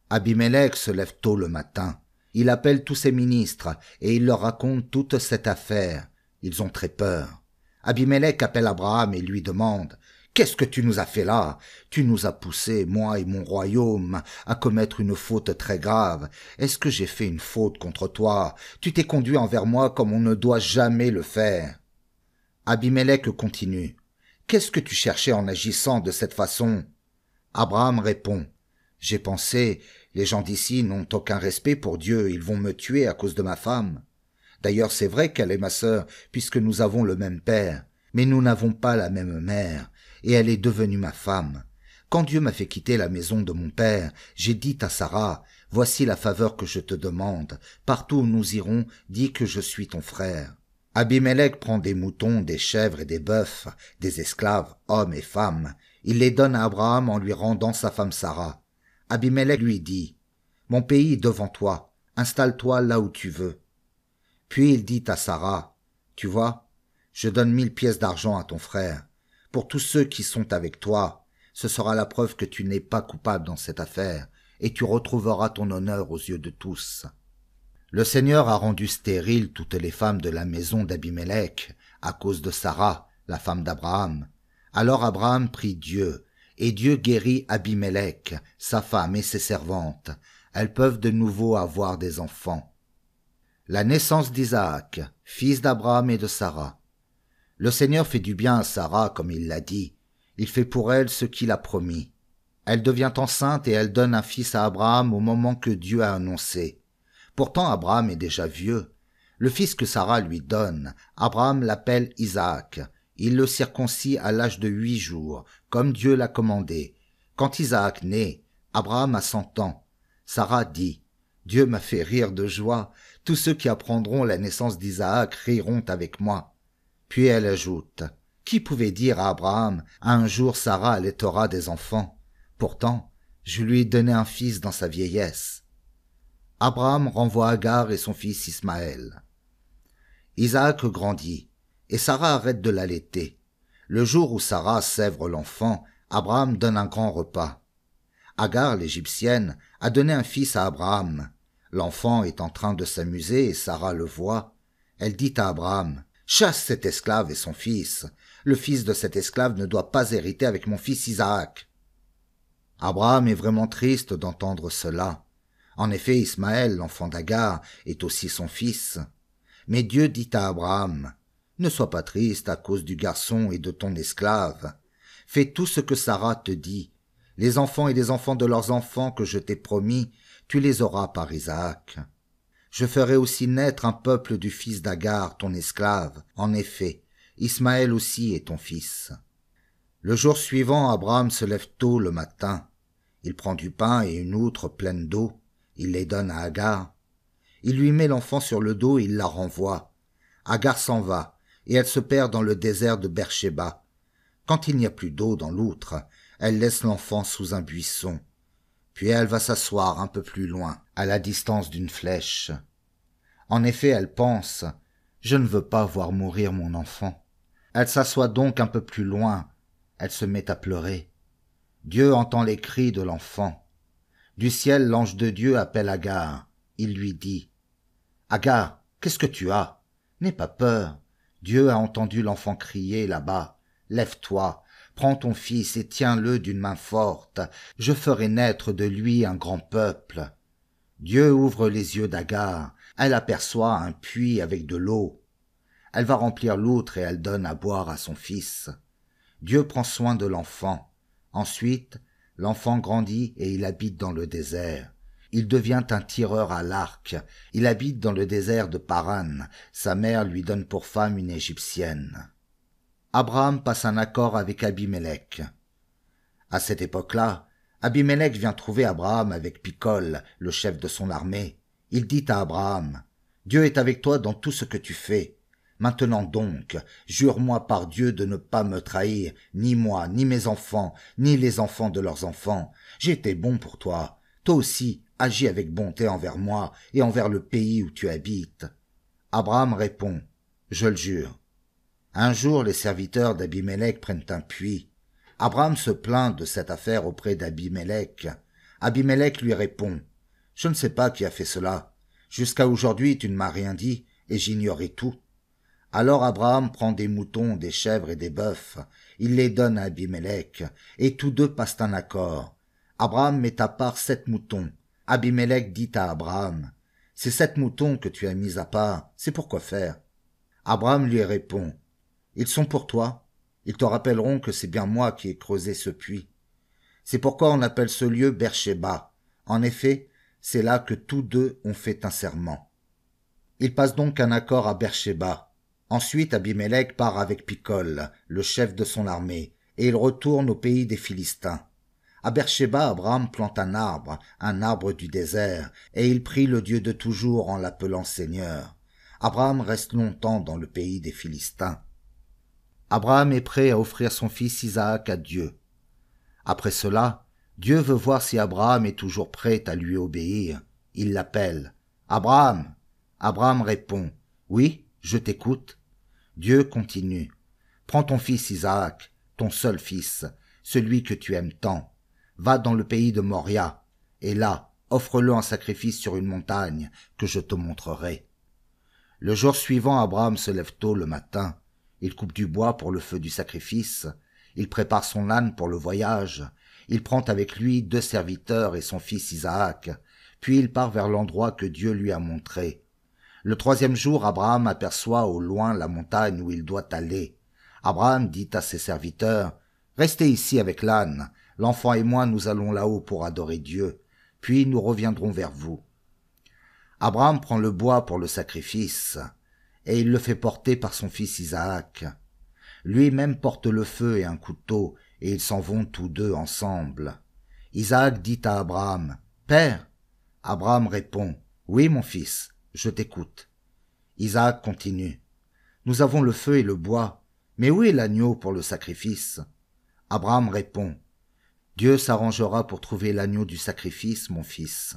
Abimélec se lève tôt le matin. Il appelle tous ses ministres et il leur raconte toute cette affaire. Ils ont très peur. Abimélec appelle Abraham et lui demande « Qu'est-ce que tu nous as fait là? Tu nous as poussés, moi et mon royaume, à commettre une faute très grave. Est-ce que j'ai fait une faute contre toi? Tu t'es conduit envers moi comme on ne doit jamais le faire. » Abimélec continue « Qu'est-ce que tu cherchais en agissant de cette façon ?» Abraham répond « J'ai pensé, les gens d'ici n'ont aucun respect pour Dieu, ils vont me tuer à cause de ma femme. D'ailleurs c'est vrai qu'elle est ma sœur, puisque nous avons le même père, mais nous n'avons pas la même mère, et elle est devenue ma femme. Quand Dieu m'a fait quitter la maison de mon père, j'ai dit à Sarah, « Voici la faveur que je te demande, partout où nous irons, dis que je suis ton frère. » Abimélec prend des moutons, des chèvres et des bœufs, des esclaves, hommes et femmes. Il les donne à Abraham en lui rendant sa femme Sarah. Abimélec lui dit, « Mon pays est devant toi, installe-toi là où tu veux. » Puis il dit à Sarah, « Tu vois, je donne 1000 pièces d'argent à ton frère. Pour tous ceux qui sont avec toi, ce sera la preuve que tu n'es pas coupable dans cette affaire, et tu retrouveras ton honneur aux yeux de tous. » Le Seigneur a rendu stériles toutes les femmes de la maison d'Abimélec, à cause de Sarah, la femme d'Abraham. Alors Abraham prie Dieu, et Dieu guérit Abimélec, sa femme et ses servantes. Elles peuvent de nouveau avoir des enfants. La naissance d'Isaac, fils d'Abraham et de Sarah. Le Seigneur fait du bien à Sarah, comme il l'a dit. Il fait pour elle ce qu'il a promis. Elle devient enceinte et elle donne un fils à Abraham au moment que Dieu a annoncé. Pourtant Abraham est déjà vieux. Le fils que Sarah lui donne, Abraham l'appelle Isaac. Il le circoncis à l'âge de 8 jours, comme Dieu l'a commandé. Quand Isaac naît, Abraham a 100 ans. Sarah dit, « Dieu m'a fait rire de joie. Tous ceux qui apprendront la naissance d'Isaac riront avec moi. » Puis elle ajoute, « Qui pouvait dire à Abraham, un jour Sarah allaitera des enfants? Pourtant, je lui ai donné un fils dans sa vieillesse. » Abraham renvoie Agar et son fils Ismaël. Isaac grandit, et Sarah arrête de l'allaiter. Le jour où Sarah sèvre l'enfant, Abraham donne un grand repas. Agar, l'Égyptienne, a donné un fils à Abraham. L'enfant est en train de s'amuser et Sarah le voit. Elle dit à Abraham, « Chasse cet esclave et son fils. Le fils de cet esclave ne doit pas hériter avec mon fils Isaac. » Abraham est vraiment triste d'entendre cela. En effet, Ismaël, l'enfant d'Agar, est aussi son fils. Mais Dieu dit à Abraham, « Ne sois pas triste à cause du garçon et de ton esclave. Fais tout ce que Sarah te dit. Les enfants et les enfants de leurs enfants que je t'ai promis, tu les auras par Isaac. Je ferai aussi naître un peuple du fils d'Agar, ton esclave. En effet, Ismaël aussi est ton fils. » Le jour suivant, Abraham se lève tôt le matin. Il prend du pain et une outre pleine d'eau. Il les donne à Agar. Il lui met l'enfant sur le dos et il la renvoie. Agar s'en va, et elle se perd dans le désert de Beersheba. Quand il n'y a plus d'eau dans l'outre, elle laisse l'enfant sous un buisson. Puis elle va s'asseoir un peu plus loin, à la distance d'une flèche. En effet, elle pense, « Je ne veux pas voir mourir mon enfant. » Elle s'assoit donc un peu plus loin. Elle se met à pleurer. Dieu entend les cris de l'enfant. Du ciel, l'ange de Dieu appelle Agar. Il lui dit, « Agar, qu'est-ce que tu as? N'aie pas peur. Dieu a entendu l'enfant crier là-bas. Lève-toi, prends ton fils et tiens-le d'une main forte. Je ferai naître de lui un grand peuple. » Dieu ouvre les yeux d'Agar. Elle aperçoit un puits avec de l'eau. Elle va remplir l'outre et elle donne à boire à son fils. Dieu prend soin de l'enfant. Ensuite, l'enfant grandit et il habite dans le désert. Il devient un tireur à l'arc. Il habite dans le désert de Paran. Sa mère lui donne pour femme une Égyptienne. Abraham passe un accord avec Abimélec. À cette époque-là, Abimélec vient trouver Abraham avec Picol, le chef de son armée. Il dit à Abraham, « Dieu est avec toi dans tout ce que tu fais. Maintenant donc, jure-moi par Dieu de ne pas me trahir, ni moi, ni mes enfants, ni les enfants de leurs enfants. J'ai été bon pour toi. Toi aussi, agis avec bonté envers moi et envers le pays où tu habites. » Abraham répond, « Je le jure. » Un jour, les serviteurs d'Abimélec prennent un puits. Abraham se plaint de cette affaire auprès d'Abimélec. Abimélec lui répond, « Je ne sais pas qui a fait cela. Jusqu'à aujourd'hui, tu ne m'as rien dit, et j'ignorais tout. » Alors Abraham prend des moutons, des chèvres et des bœufs. Il les donne à Abimélec, et tous deux passent un accord. Abraham met à part 7 moutons. Abimélec dit à Abraham, « Ces 7 moutons que tu as mis à part, c'est pour quoi faire ?» Abraham lui répond, « Ils sont pour toi. Ils te rappelleront que c'est bien moi qui ai creusé ce puits. » C'est pourquoi on appelle ce lieu Beersheba. En effet, c'est là que tous deux ont fait un serment. Ils passent donc un accord à Beersheba. Ensuite, Abimélec part avec Picol, le chef de son armée, et il retourne au pays des Philistins. À Beersheba, Abraham plante un arbre du désert, et il prie le Dieu de toujours en l'appelant Seigneur. Abraham reste longtemps dans le pays des Philistins. Abraham est prêt à offrir son fils Isaac à Dieu. Après cela, Dieu veut voir si Abraham est toujours prêt à lui obéir. Il l'appelle. « Abraham !» Abraham répond. « Oui, je t'écoute. » Dieu continue. « Prends ton fils Isaac, ton seul fils, celui que tu aimes tant. Va dans le pays de Moria, et là, offre-le en sacrifice sur une montagne que je te montrerai. » Le jour suivant, Abraham se lève tôt le matin. Il coupe du bois pour le feu du sacrifice. Il prépare son âne pour le voyage. Il prend avec lui 2 serviteurs et son fils Isaac. Puis il part vers l'endroit que Dieu lui a montré. Le 3e jour, Abraham aperçoit au loin la montagne où il doit aller. Abraham dit à ses serviteurs, « Restez ici avec l'âne. L'enfant et moi, nous allons là-haut pour adorer Dieu. Puis nous reviendrons vers vous. » Abraham prend le bois pour le sacrifice, et il le fait porter par son fils Isaac. Lui-même porte le feu et un couteau, et ils s'en vont tous deux ensemble. Isaac dit à Abraham, « Père !» Abraham répond, « Oui, mon fils, je t'écoute. » Isaac continue, « Nous avons le feu et le bois, mais où est l'agneau pour le sacrifice ?» Abraham répond, « Dieu s'arrangera pour trouver l'agneau du sacrifice, mon fils. »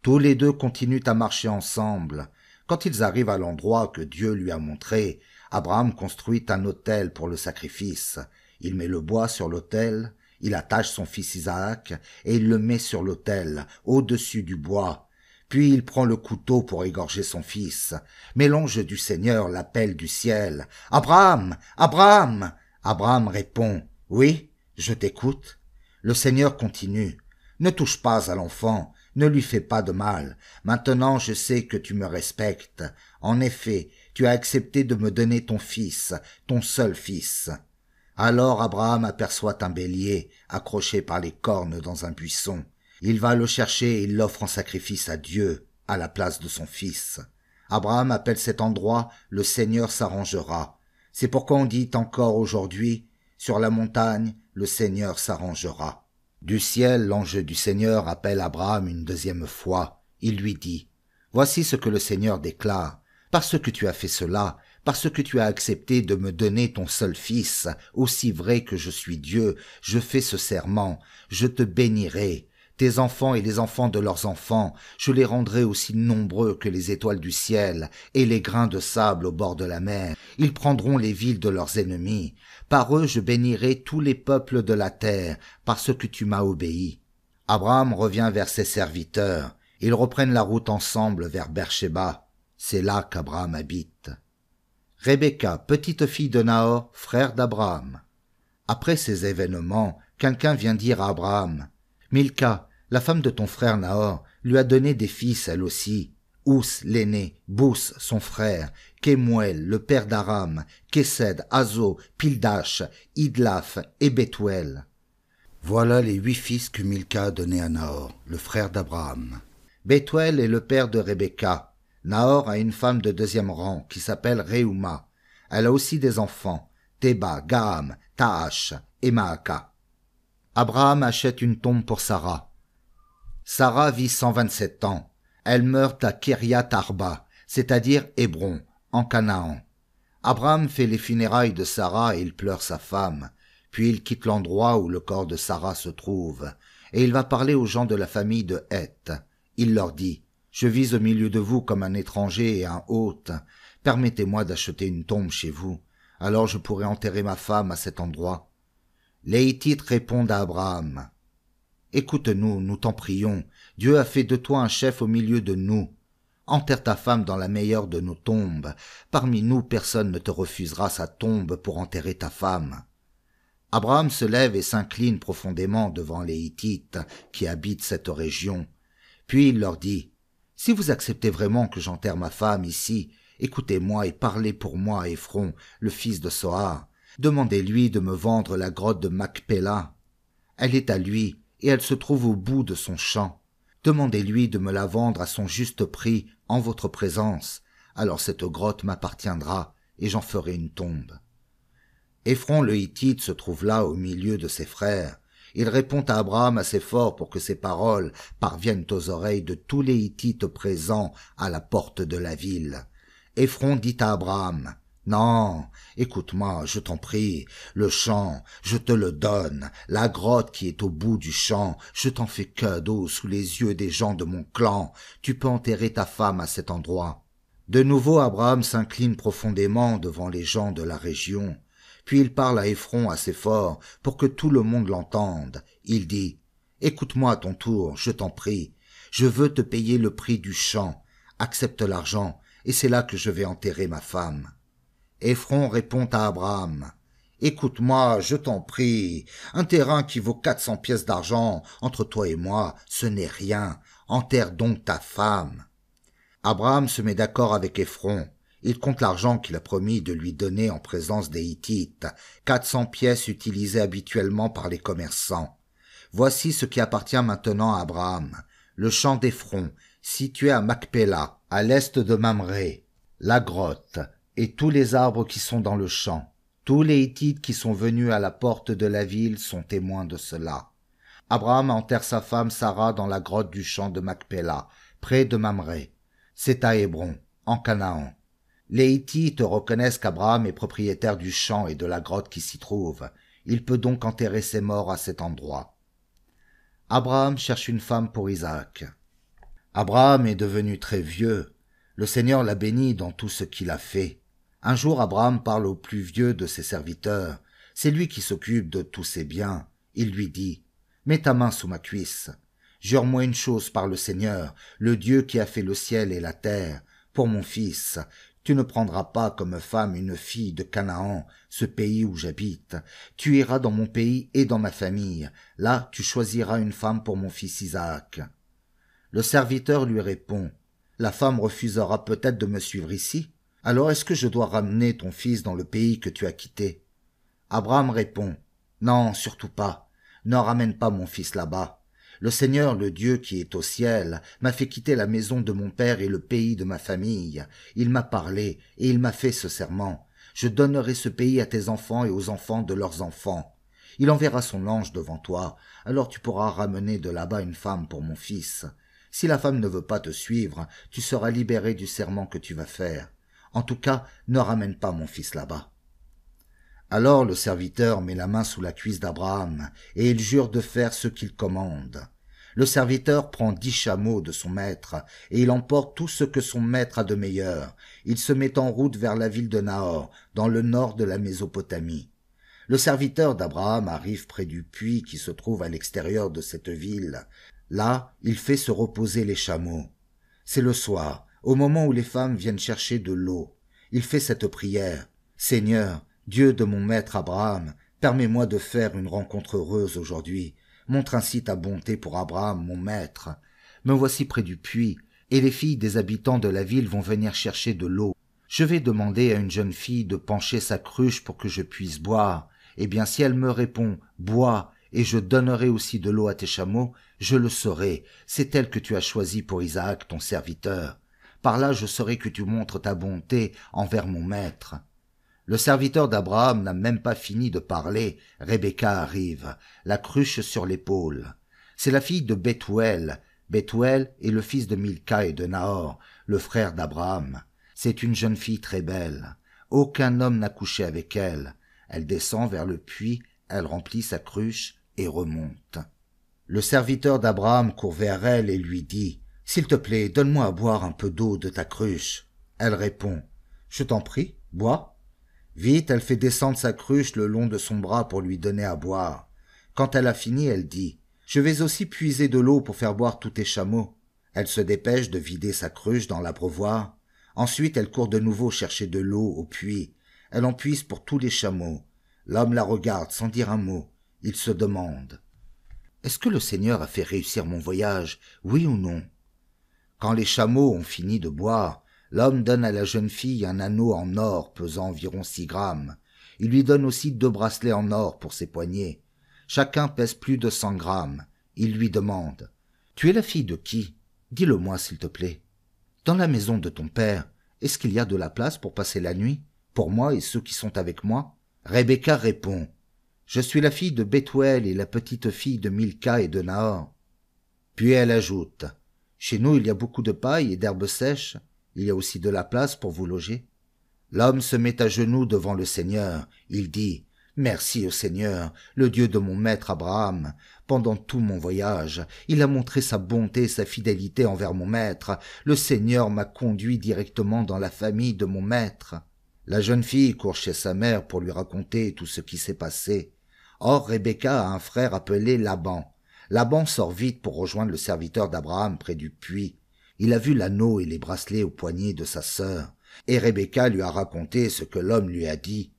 Tous les deux continuent à marcher ensemble. Quand ils arrivent à l'endroit que Dieu lui a montré, Abraham construit un autel pour le sacrifice. Il met le bois sur l'autel, il attache son fils Isaac et il le met sur l'autel, au-dessus du bois. Puis il prend le couteau pour égorger son fils. Mais l'ange du Seigneur l'appelle du ciel. « Abraham! Abraham !» Abraham répond, « Oui, je t'écoute. » Le Seigneur continue, « Ne touche pas à l'enfant. Ne lui fais pas de mal. Maintenant je sais que tu me respectes. En effet, tu as accepté de me donner ton fils, ton seul fils. » Alors Abraham aperçoit un bélier, accroché par les cornes dans un buisson. Il va le chercher et il l'offre en sacrifice à Dieu, à la place de son fils. Abraham appelle cet endroit « Le Seigneur s'arrangera ». C'est pourquoi on dit encore aujourd'hui « Sur la montagne, le Seigneur s'arrangera ». Du ciel, l'ange du Seigneur appelle Abraham une 2e fois. Il lui dit, « Voici ce que le Seigneur déclare. Parce que tu as fait cela, parce que tu as accepté de me donner ton seul fils, aussi vrai que je suis Dieu, je fais ce serment, je te bénirai. Tes enfants et les enfants de leurs enfants, je les rendrai aussi nombreux que les étoiles du ciel et les grains de sable au bord de la mer. Ils prendront les villes de leurs ennemis. Par eux je bénirai tous les peuples de la terre, parce que tu m'as obéi. » Abraham revient vers ses serviteurs. Ils reprennent la route ensemble vers Beersheba. C'est là qu'Abraham habite. Rebecca, petite fille de Nahor, frère d'Abraham. Après ces événements, quelqu'un vient dire à Abraham, « Milca, la femme de ton frère Nahor, lui a donné des fils elle aussi. Ous l'aîné, Bous son frère, Kemuel le père d'Aram, Kesed, Azo, Pildash, Idlaf et Bethuel. » Voilà les 8 fils que Milca a donnés à Nahor, le frère d'Abraham. Bethuel est le père de Rebecca. Nahor a une femme de 2e rang qui s'appelle Reuma. Elle a aussi des enfants, Théba, Gaham, Taash et Maaka. Abraham achète une tombe pour Sarah. Sarah vit 127 ans. Elle meurt à Kiriath Arba, c'est-à-dire Hébron, en Canaan. Abraham fait les funérailles de Sarah et il pleure sa femme. Puis il quitte l'endroit où le corps de Sarah se trouve, et il va parler aux gens de la famille de Heth. Il leur dit, « Je vis au milieu de vous comme un étranger et un hôte. Permettez-moi d'acheter une tombe chez vous. Alors je pourrai enterrer ma femme à cet endroit. » Les Hittites répondent à Abraham, « Écoute-nous, nous t'en prions. Dieu a fait de toi un chef au milieu de nous. Enterre ta femme dans la meilleure de nos tombes. Parmi nous, personne ne te refusera sa tombe pour enterrer ta femme. » Abraham se lève et s'incline profondément devant les Hittites qui habitent cette région. Puis il leur dit, « Si vous acceptez vraiment que j'enterre ma femme ici, écoutez-moi et parlez pour moi à Éphron, le fils de Sohar. Demandez-lui de me vendre la grotte de Macpéla. Elle est à lui et elle se trouve au bout de son champ. Demandez-lui de me la vendre à son juste prix en votre présence. Alors cette grotte m'appartiendra et j'en ferai une tombe. » Éphron le Hittite se trouve là au milieu de ses frères. Il répond à Abraham assez fort pour que ses paroles parviennent aux oreilles de tous les Hittites présents à la porte de la ville. Éphron dit à Abraham, « Non, écoute-moi, je t'en prie, le champ, je te le donne, la grotte qui est au bout du champ, je t'en fais cadeau sous les yeux des gens de mon clan, tu peux enterrer ta femme à cet endroit. » De nouveau Abraham s'incline profondément devant les gens de la région. Puis il parle à Éphron assez fort pour que tout le monde l'entende. Il dit, « Écoute-moi à ton tour, je t'en prie. Je veux te payer le prix du champ. Accepte l'argent, et c'est là que je vais enterrer ma femme. » Éphron répond à Abraham, « Écoute-moi, je t'en prie. Un terrain qui vaut 400 pièces d'argent, entre toi et moi, ce n'est rien. Enterre donc ta femme. » Abraham se met d'accord avec Éphron. Il compte l'argent qu'il a promis de lui donner en présence des Hittites, 400 pièces utilisées habituellement par les commerçants. Voici ce qui appartient maintenant à Abraham, le champ d'Éphron, situé à Macpéla, à l'est de Mamré, la grotte, et tous les arbres qui sont dans le champ. Tous les Hittites qui sont venus à la porte de la ville sont témoins de cela. Abraham enterre sa femme Sarah dans la grotte du champ de Macpéla, près de Mamré. C'est à Hébron, en Canaan. Les Hittites reconnaissent qu'Abraham est propriétaire du champ et de la grotte qui s'y trouve. Il peut donc enterrer ses morts à cet endroit. Abraham cherche une femme pour Isaac. Abraham est devenu très vieux. Le Seigneur l'a béni dans tout ce qu'il a fait. Un jour, Abraham parle au plus vieux de ses serviteurs. C'est lui qui s'occupe de tous ses biens. Il lui dit, « Mets ta main sous ma cuisse. Jure-moi une chose par le Seigneur, le Dieu qui a fait le ciel et la terre. Pour mon fils, tu ne prendras pas comme femme une fille de Canaan, ce pays où j'habite. Tu iras dans mon pays et dans ma famille. Là, tu choisiras une femme pour mon fils Isaac. » Le serviteur lui répond, « La femme refusera peut-être de me suivre ici. Alors est-ce que je dois ramener ton fils dans le pays que tu as quitté ?» Abraham répond, « Non, surtout pas. Ne ramène pas mon fils là-bas. Le Seigneur, le Dieu qui est au ciel, m'a fait quitter la maison de mon père et le pays de ma famille. Il m'a parlé et il m'a fait ce serment. Je donnerai ce pays à tes enfants et aux enfants de leurs enfants. Il enverra son ange devant toi, alors tu pourras ramener de là-bas une femme pour mon fils. Si la femme ne veut pas te suivre, tu seras libéré du serment que tu vas faire. En tout cas, ne ramène pas mon fils là-bas. » Alors le serviteur met la main sous la cuisse d'Abraham, et il jure de faire ce qu'il commande. Le serviteur prend 10 chameaux de son maître, et il emporte tout ce que son maître a de meilleur. Il se met en route vers la ville de Nahor, dans le nord de la Mésopotamie. Le serviteur d'Abraham arrive près du puits qui se trouve à l'extérieur de cette ville. Là, il fait se reposer les chameaux. C'est le soir, au moment où les femmes viennent chercher de l'eau. Il fait cette prière. « Seigneur, Dieu de mon maître Abraham, permets-moi de faire une rencontre heureuse aujourd'hui. Montre ainsi ta bonté pour Abraham, mon maître. Me voici près du puits, et les filles des habitants de la ville vont venir chercher de l'eau. Je vais demander à une jeune fille de pencher sa cruche pour que je puisse boire. Eh bien, si elle me répond « Bois », et je donnerai aussi de l'eau à tes chameaux, je le saurai. C'est elle que tu as choisie pour Isaac, ton serviteur. Par là, je saurai que tu montres ta bonté envers mon maître. » Le serviteur d'Abraham n'a même pas fini de parler. Rebecca arrive, la cruche sur l'épaule. C'est la fille de Bethuel. Bethuel est le fils de Milca et de Nahor, le frère d'Abraham. C'est une jeune fille très belle. Aucun homme n'a couché avec elle. Elle descend vers le puits, elle remplit sa cruche et remonte. Le serviteur d'Abraham court vers elle et lui dit « S'il te plaît, donne-moi à boire un peu d'eau de ta cruche. » Elle répond « Je t'en prie, bois. » Vite, elle fait descendre sa cruche le long de son bras pour lui donner à boire. Quand elle a fini, elle dit « Je vais aussi puiser de l'eau pour faire boire tous tes chameaux. » Elle se dépêche de vider sa cruche dans l'abreuvoir. Ensuite, elle court de nouveau chercher de l'eau au puits. Elle en puise pour tous les chameaux. L'homme la regarde sans dire un mot. Il se demande « Est-ce que le Seigneur a fait réussir mon voyage, oui ou non ?» Quand les chameaux ont fini de boire, l'homme donne à la jeune fille un anneau en or pesant environ 6 grammes. Il lui donne aussi 2 bracelets en or pour ses poignets. Chacun pèse plus de 100 grammes. Il lui demande « Tu es la fille de qui? Dis-le-moi s'il te plaît. Dans la maison de ton père, est-ce qu'il y a de la place pour passer la nuit, pour moi et ceux qui sont avec moi ?» Rebecca répond « Je suis la fille de Bethuel et la petite fille de Milca et de Nahor. » Puis elle ajoute « Chez nous il y a beaucoup de paille et d'herbes sèches. Il y a aussi de la place pour vous loger. » L'homme se met à genoux devant le Seigneur. Il dit « Merci au Seigneur, le Dieu de mon maître Abraham. Pendant tout mon voyage, il a montré sa bonté et sa fidélité envers mon maître. Le Seigneur m'a conduit directement dans la famille de mon maître. » La jeune fille court chez sa mère pour lui raconter tout ce qui s'est passé. Or, Rebecca a un frère appelé Laban. Laban sort vite pour rejoindre le serviteur d'Abraham près du puits. Il a vu l'anneau et les bracelets aux poignets de sa sœur. Et Rebecca lui a raconté ce que l'homme lui a dit.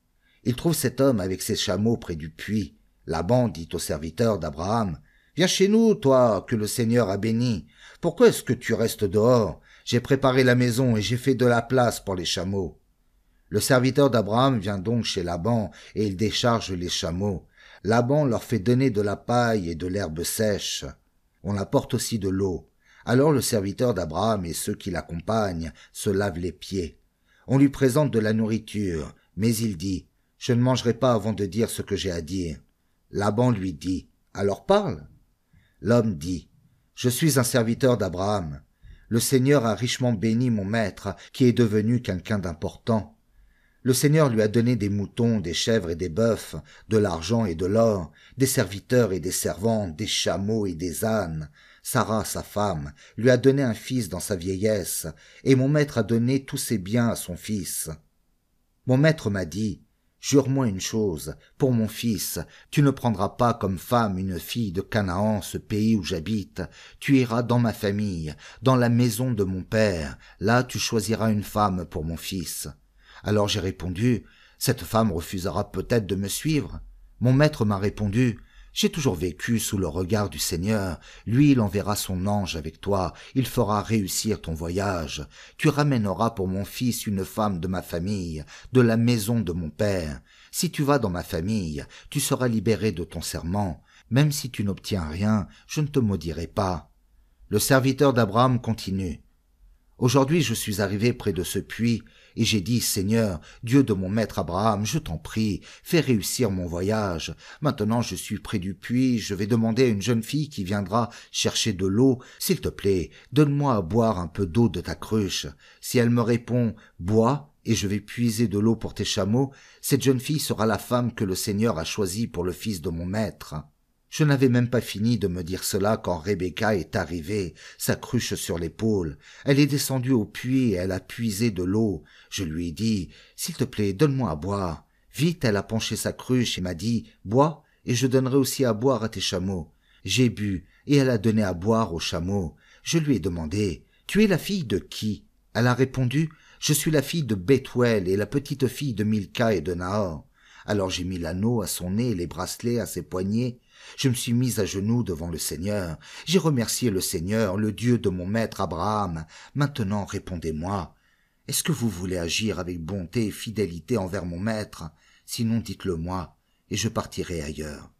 Il trouve cet homme avec ses chameaux près du puits. Laban dit au serviteur d'Abraham « Viens chez nous, toi, que le Seigneur a béni. Pourquoi est-ce que tu restes dehors? J'ai préparé la maison et j'ai fait de la place pour les chameaux. » Le serviteur d'Abraham vient donc chez Laban et il décharge les chameaux. Laban leur fait donner de la paille et de l'herbe sèche. On apporte aussi de l'eau. Alors le serviteur d'Abraham et ceux qui l'accompagnent se lavent les pieds. On lui présente de la nourriture, mais il dit « Je ne mangerai pas avant de dire ce que j'ai à dire. » Laban lui dit « Alors parle. » L'homme dit « Je suis un serviteur d'Abraham. Le Seigneur a richement béni mon maître, qui est devenu quelqu'un d'important. Le Seigneur lui a donné des moutons, des chèvres et des bœufs, de l'argent et de l'or, des serviteurs et des servantes, des chameaux et des ânes. Sarah, sa femme, lui a donné un fils dans sa vieillesse, et mon maître a donné tous ses biens à son fils. Mon maître m'a dit, « Jure-moi une chose, pour mon fils, tu ne prendras pas comme femme une fille de Canaan, ce pays où j'habite. Tu iras dans ma famille, dans la maison de mon père. Là, tu choisiras une femme pour mon fils. » Alors j'ai répondu, « Cette femme refusera peut-être de me suivre. » Mon maître m'a répondu, « J'ai toujours vécu sous le regard du Seigneur. Lui, il enverra son ange avec toi. Il fera réussir ton voyage. Tu ramèneras pour mon fils une femme de ma famille, de la maison de mon père. Si tu vas dans ma famille, tu seras libéré de ton serment. Même si tu n'obtiens rien, je ne te maudirai pas. » Le serviteur d'Abraham continue. Aujourd'hui, je suis arrivé près de ce puits, et j'ai dit, « Seigneur, Dieu de mon maître Abraham, je t'en prie, fais réussir mon voyage. Maintenant je suis près du puits, je vais demander à une jeune fille qui viendra chercher de l'eau. S'il te plaît, donne-moi à boire un peu d'eau de ta cruche. Si elle me répond, « Bois, et je vais puiser de l'eau pour tes chameaux », cette jeune fille sera la femme que le Seigneur a choisie pour le fils de mon maître. » Je n'avais même pas fini de me dire cela quand Rebecca est arrivée, sa cruche sur l'épaule. Elle est descendue au puits et elle a puisé de l'eau. Je lui ai dit, « S'il te plaît, donne-moi à boire. » Vite, elle a penché sa cruche et m'a dit, « Bois, et je donnerai aussi à boire à tes chameaux. » J'ai bu, et elle a donné à boire aux chameaux. Je lui ai demandé, « Tu es la fille de qui ?» Elle a répondu, « Je suis la fille de Bethuel et la petite fille de Milca et de Nahor. » Alors j'ai mis l'anneau à son nez et les bracelets à ses poignets. Je me suis mise à genoux devant le Seigneur. J'ai remercié le Seigneur, le Dieu de mon maître Abraham. Maintenant, répondez-moi. Est-ce que vous voulez agir avec bonté et fidélité envers mon maître? Sinon, dites-le-moi, et je partirai ailleurs.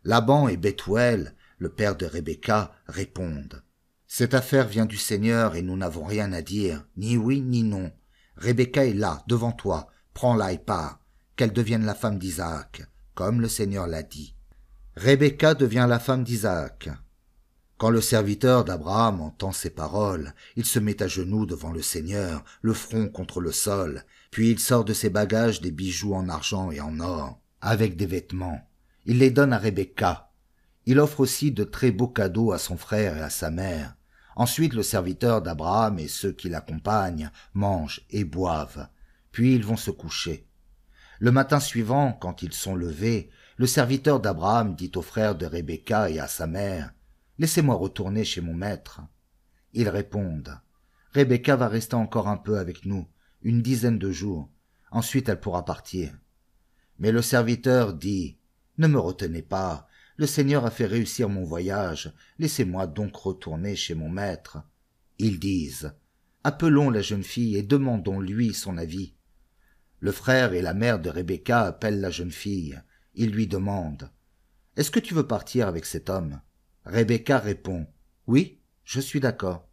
Laban et Bethuel, le père de Rebecca, répondent. Cette affaire vient du Seigneur et nous n'avons rien à dire, ni oui ni non. Rebecca est là, devant toi, prends-la et pars. qu'elle devienne la femme d'Isaac, comme le Seigneur l'a dit. Rebecca devient la femme d'Isaac. Quand le serviteur d'Abraham entend ces paroles, il se met à genoux devant le Seigneur, le front contre le sol, puis il sort de ses bagages des bijoux en argent et en or, avec des vêtements. Il les donne à Rebecca. Il offre aussi de très beaux cadeaux à son frère et à sa mère. Ensuite, le serviteur d'Abraham et ceux qui l'accompagnent mangent et boivent, puis ils vont se coucher. Le matin suivant, quand ils sont levés, le serviteur d'Abraham dit aux frères de Rebecca et à sa mère, « Laissez-moi retourner chez mon maître. » Ils répondent, « Rebecca va rester encore un peu avec nous, une dizaine de jours. Ensuite elle pourra partir. » Mais le serviteur dit, « Ne me retenez pas, le Seigneur a fait réussir mon voyage, laissez-moi donc retourner chez mon maître. » Ils disent, « Appelons la jeune fille et demandons-lui son avis. » Le frère et la mère de Rebecca appellent la jeune fille. Ils lui demandent, « Est-ce que tu veux partir avec cet homme ?» Rebecca répond, « Oui, je suis d'accord. »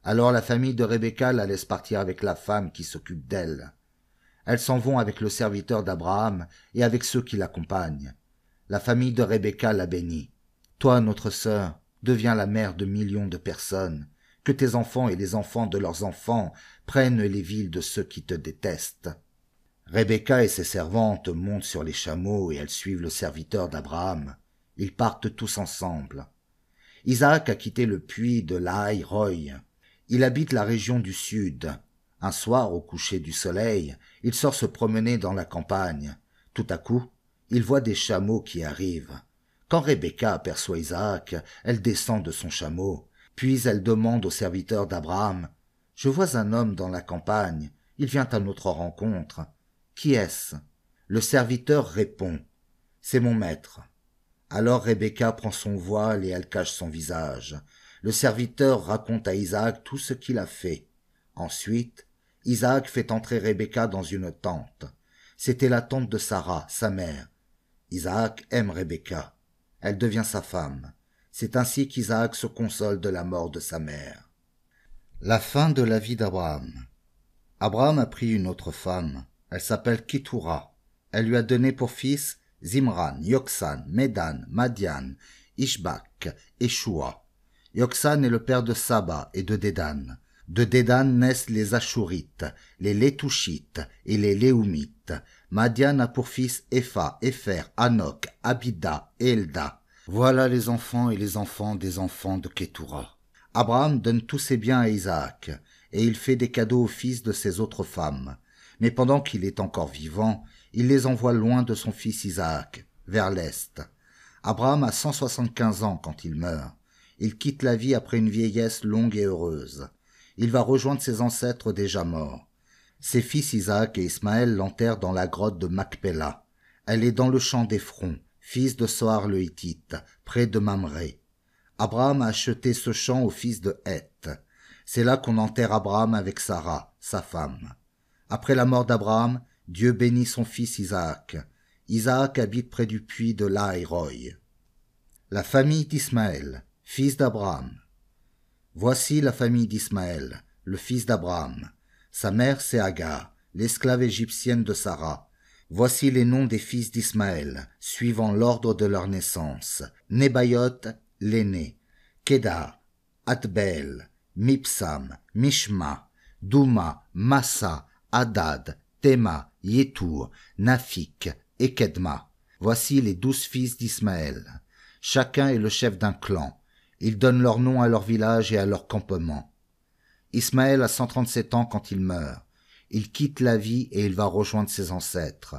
Alors la famille de Rebecca la laisse partir avec la femme qui s'occupe d'elle. Elles s'en vont avec le serviteur d'Abraham et avec ceux qui l'accompagnent. La famille de Rebecca la bénit. « Toi, notre sœur, deviens la mère de millions de personnes. Que tes enfants et les enfants de leurs enfants prennent les villes de ceux qui te détestent. » Rebecca et ses servantes montent sur les chameaux et elles suivent le serviteur d'Abraham. Ils partent tous ensemble. Isaac a quitté le puits de Lahaï-Roï. Il habite la région du sud. Un soir, au coucher du soleil, il sort se promener dans la campagne. Tout à coup, il voit des chameaux qui arrivent. Quand Rebecca aperçoit Isaac, elle descend de son chameau. Puis elle demande au serviteur d'Abraham, « Je vois un homme dans la campagne. Il vient à notre rencontre. Qui est-ce » Le serviteur répond, « C'est mon maître. » Alors Rebecca prend son voile et elle cache son visage. Le serviteur raconte à Isaac tout ce qu'il a fait. Ensuite, Isaac fait entrer Rebecca dans une tente. C'était la tente de Sarah, sa mère. Isaac aime Rebecca. Elle devient sa femme. C'est ainsi qu'Isaac se console de la mort de sa mère. La fin de la vie d'Abraham. Abraham a pris une autre femme. Elle s'appelle Ketura. Elle lui a donné pour fils Zimran, Yoksan, Médan, Madian, Ishbak et Shua. Yoksan est le père de Saba et de Dédan. De Dédan naissent les Ashurites, les Létouchites et les Léoumites. Madian a pour fils Epha, Epher, Hanok, Abida et Elda. Voilà les enfants et les enfants des enfants de Ketura. Abraham donne tous ses biens à Isaac, et il fait des cadeaux aux fils de ses autres femmes. Mais pendant qu'il est encore vivant, il les envoie loin de son fils Isaac, vers l'est. Abraham a 175 ans quand il meurt. Il quitte la vie après une vieillesse longue et heureuse. Il va rejoindre ses ancêtres déjà morts. Ses fils Isaac et Ismaël l'enterrent dans la grotte de Macpéla. Elle est dans le champ d'Ephron, fils de Soar le Hittite, près de Mamré. Abraham a acheté ce champ au fils de Heth. C'est là qu'on enterre Abraham avec Sarah, sa femme. Après la mort d'Abraham, Dieu bénit son fils Isaac. Isaac habite près du puits de Lahaï-Roï. La famille d'Ismaël, fils d'Abraham. Voici la famille d'Ismaël, le fils d'Abraham. Sa mère c'est Agar, l'esclave égyptienne de Sarah. Voici les noms des fils d'Ismaël, suivant l'ordre de leur naissance. Nebaïot, l'aîné. Kedar, Atbeel, Mipsam, Mishma, Douma, Massa, Hadad, Théma, Yétour, Naphik et Kedma. Voici les 12 fils d'Ismaël. Chacun est le chef d'un clan. Ils donnent leur nom à leur village et à leur campement. Ismaël a 137 ans quand il meurt. Il quitte la vie et il va rejoindre ses ancêtres.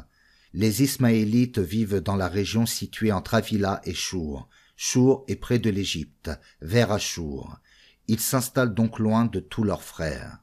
Les Ismaélites vivent dans la région située entre Avila et Chour. Chour est près de l'Égypte, vers Achour. Ils s'installent donc loin de tous leurs frères.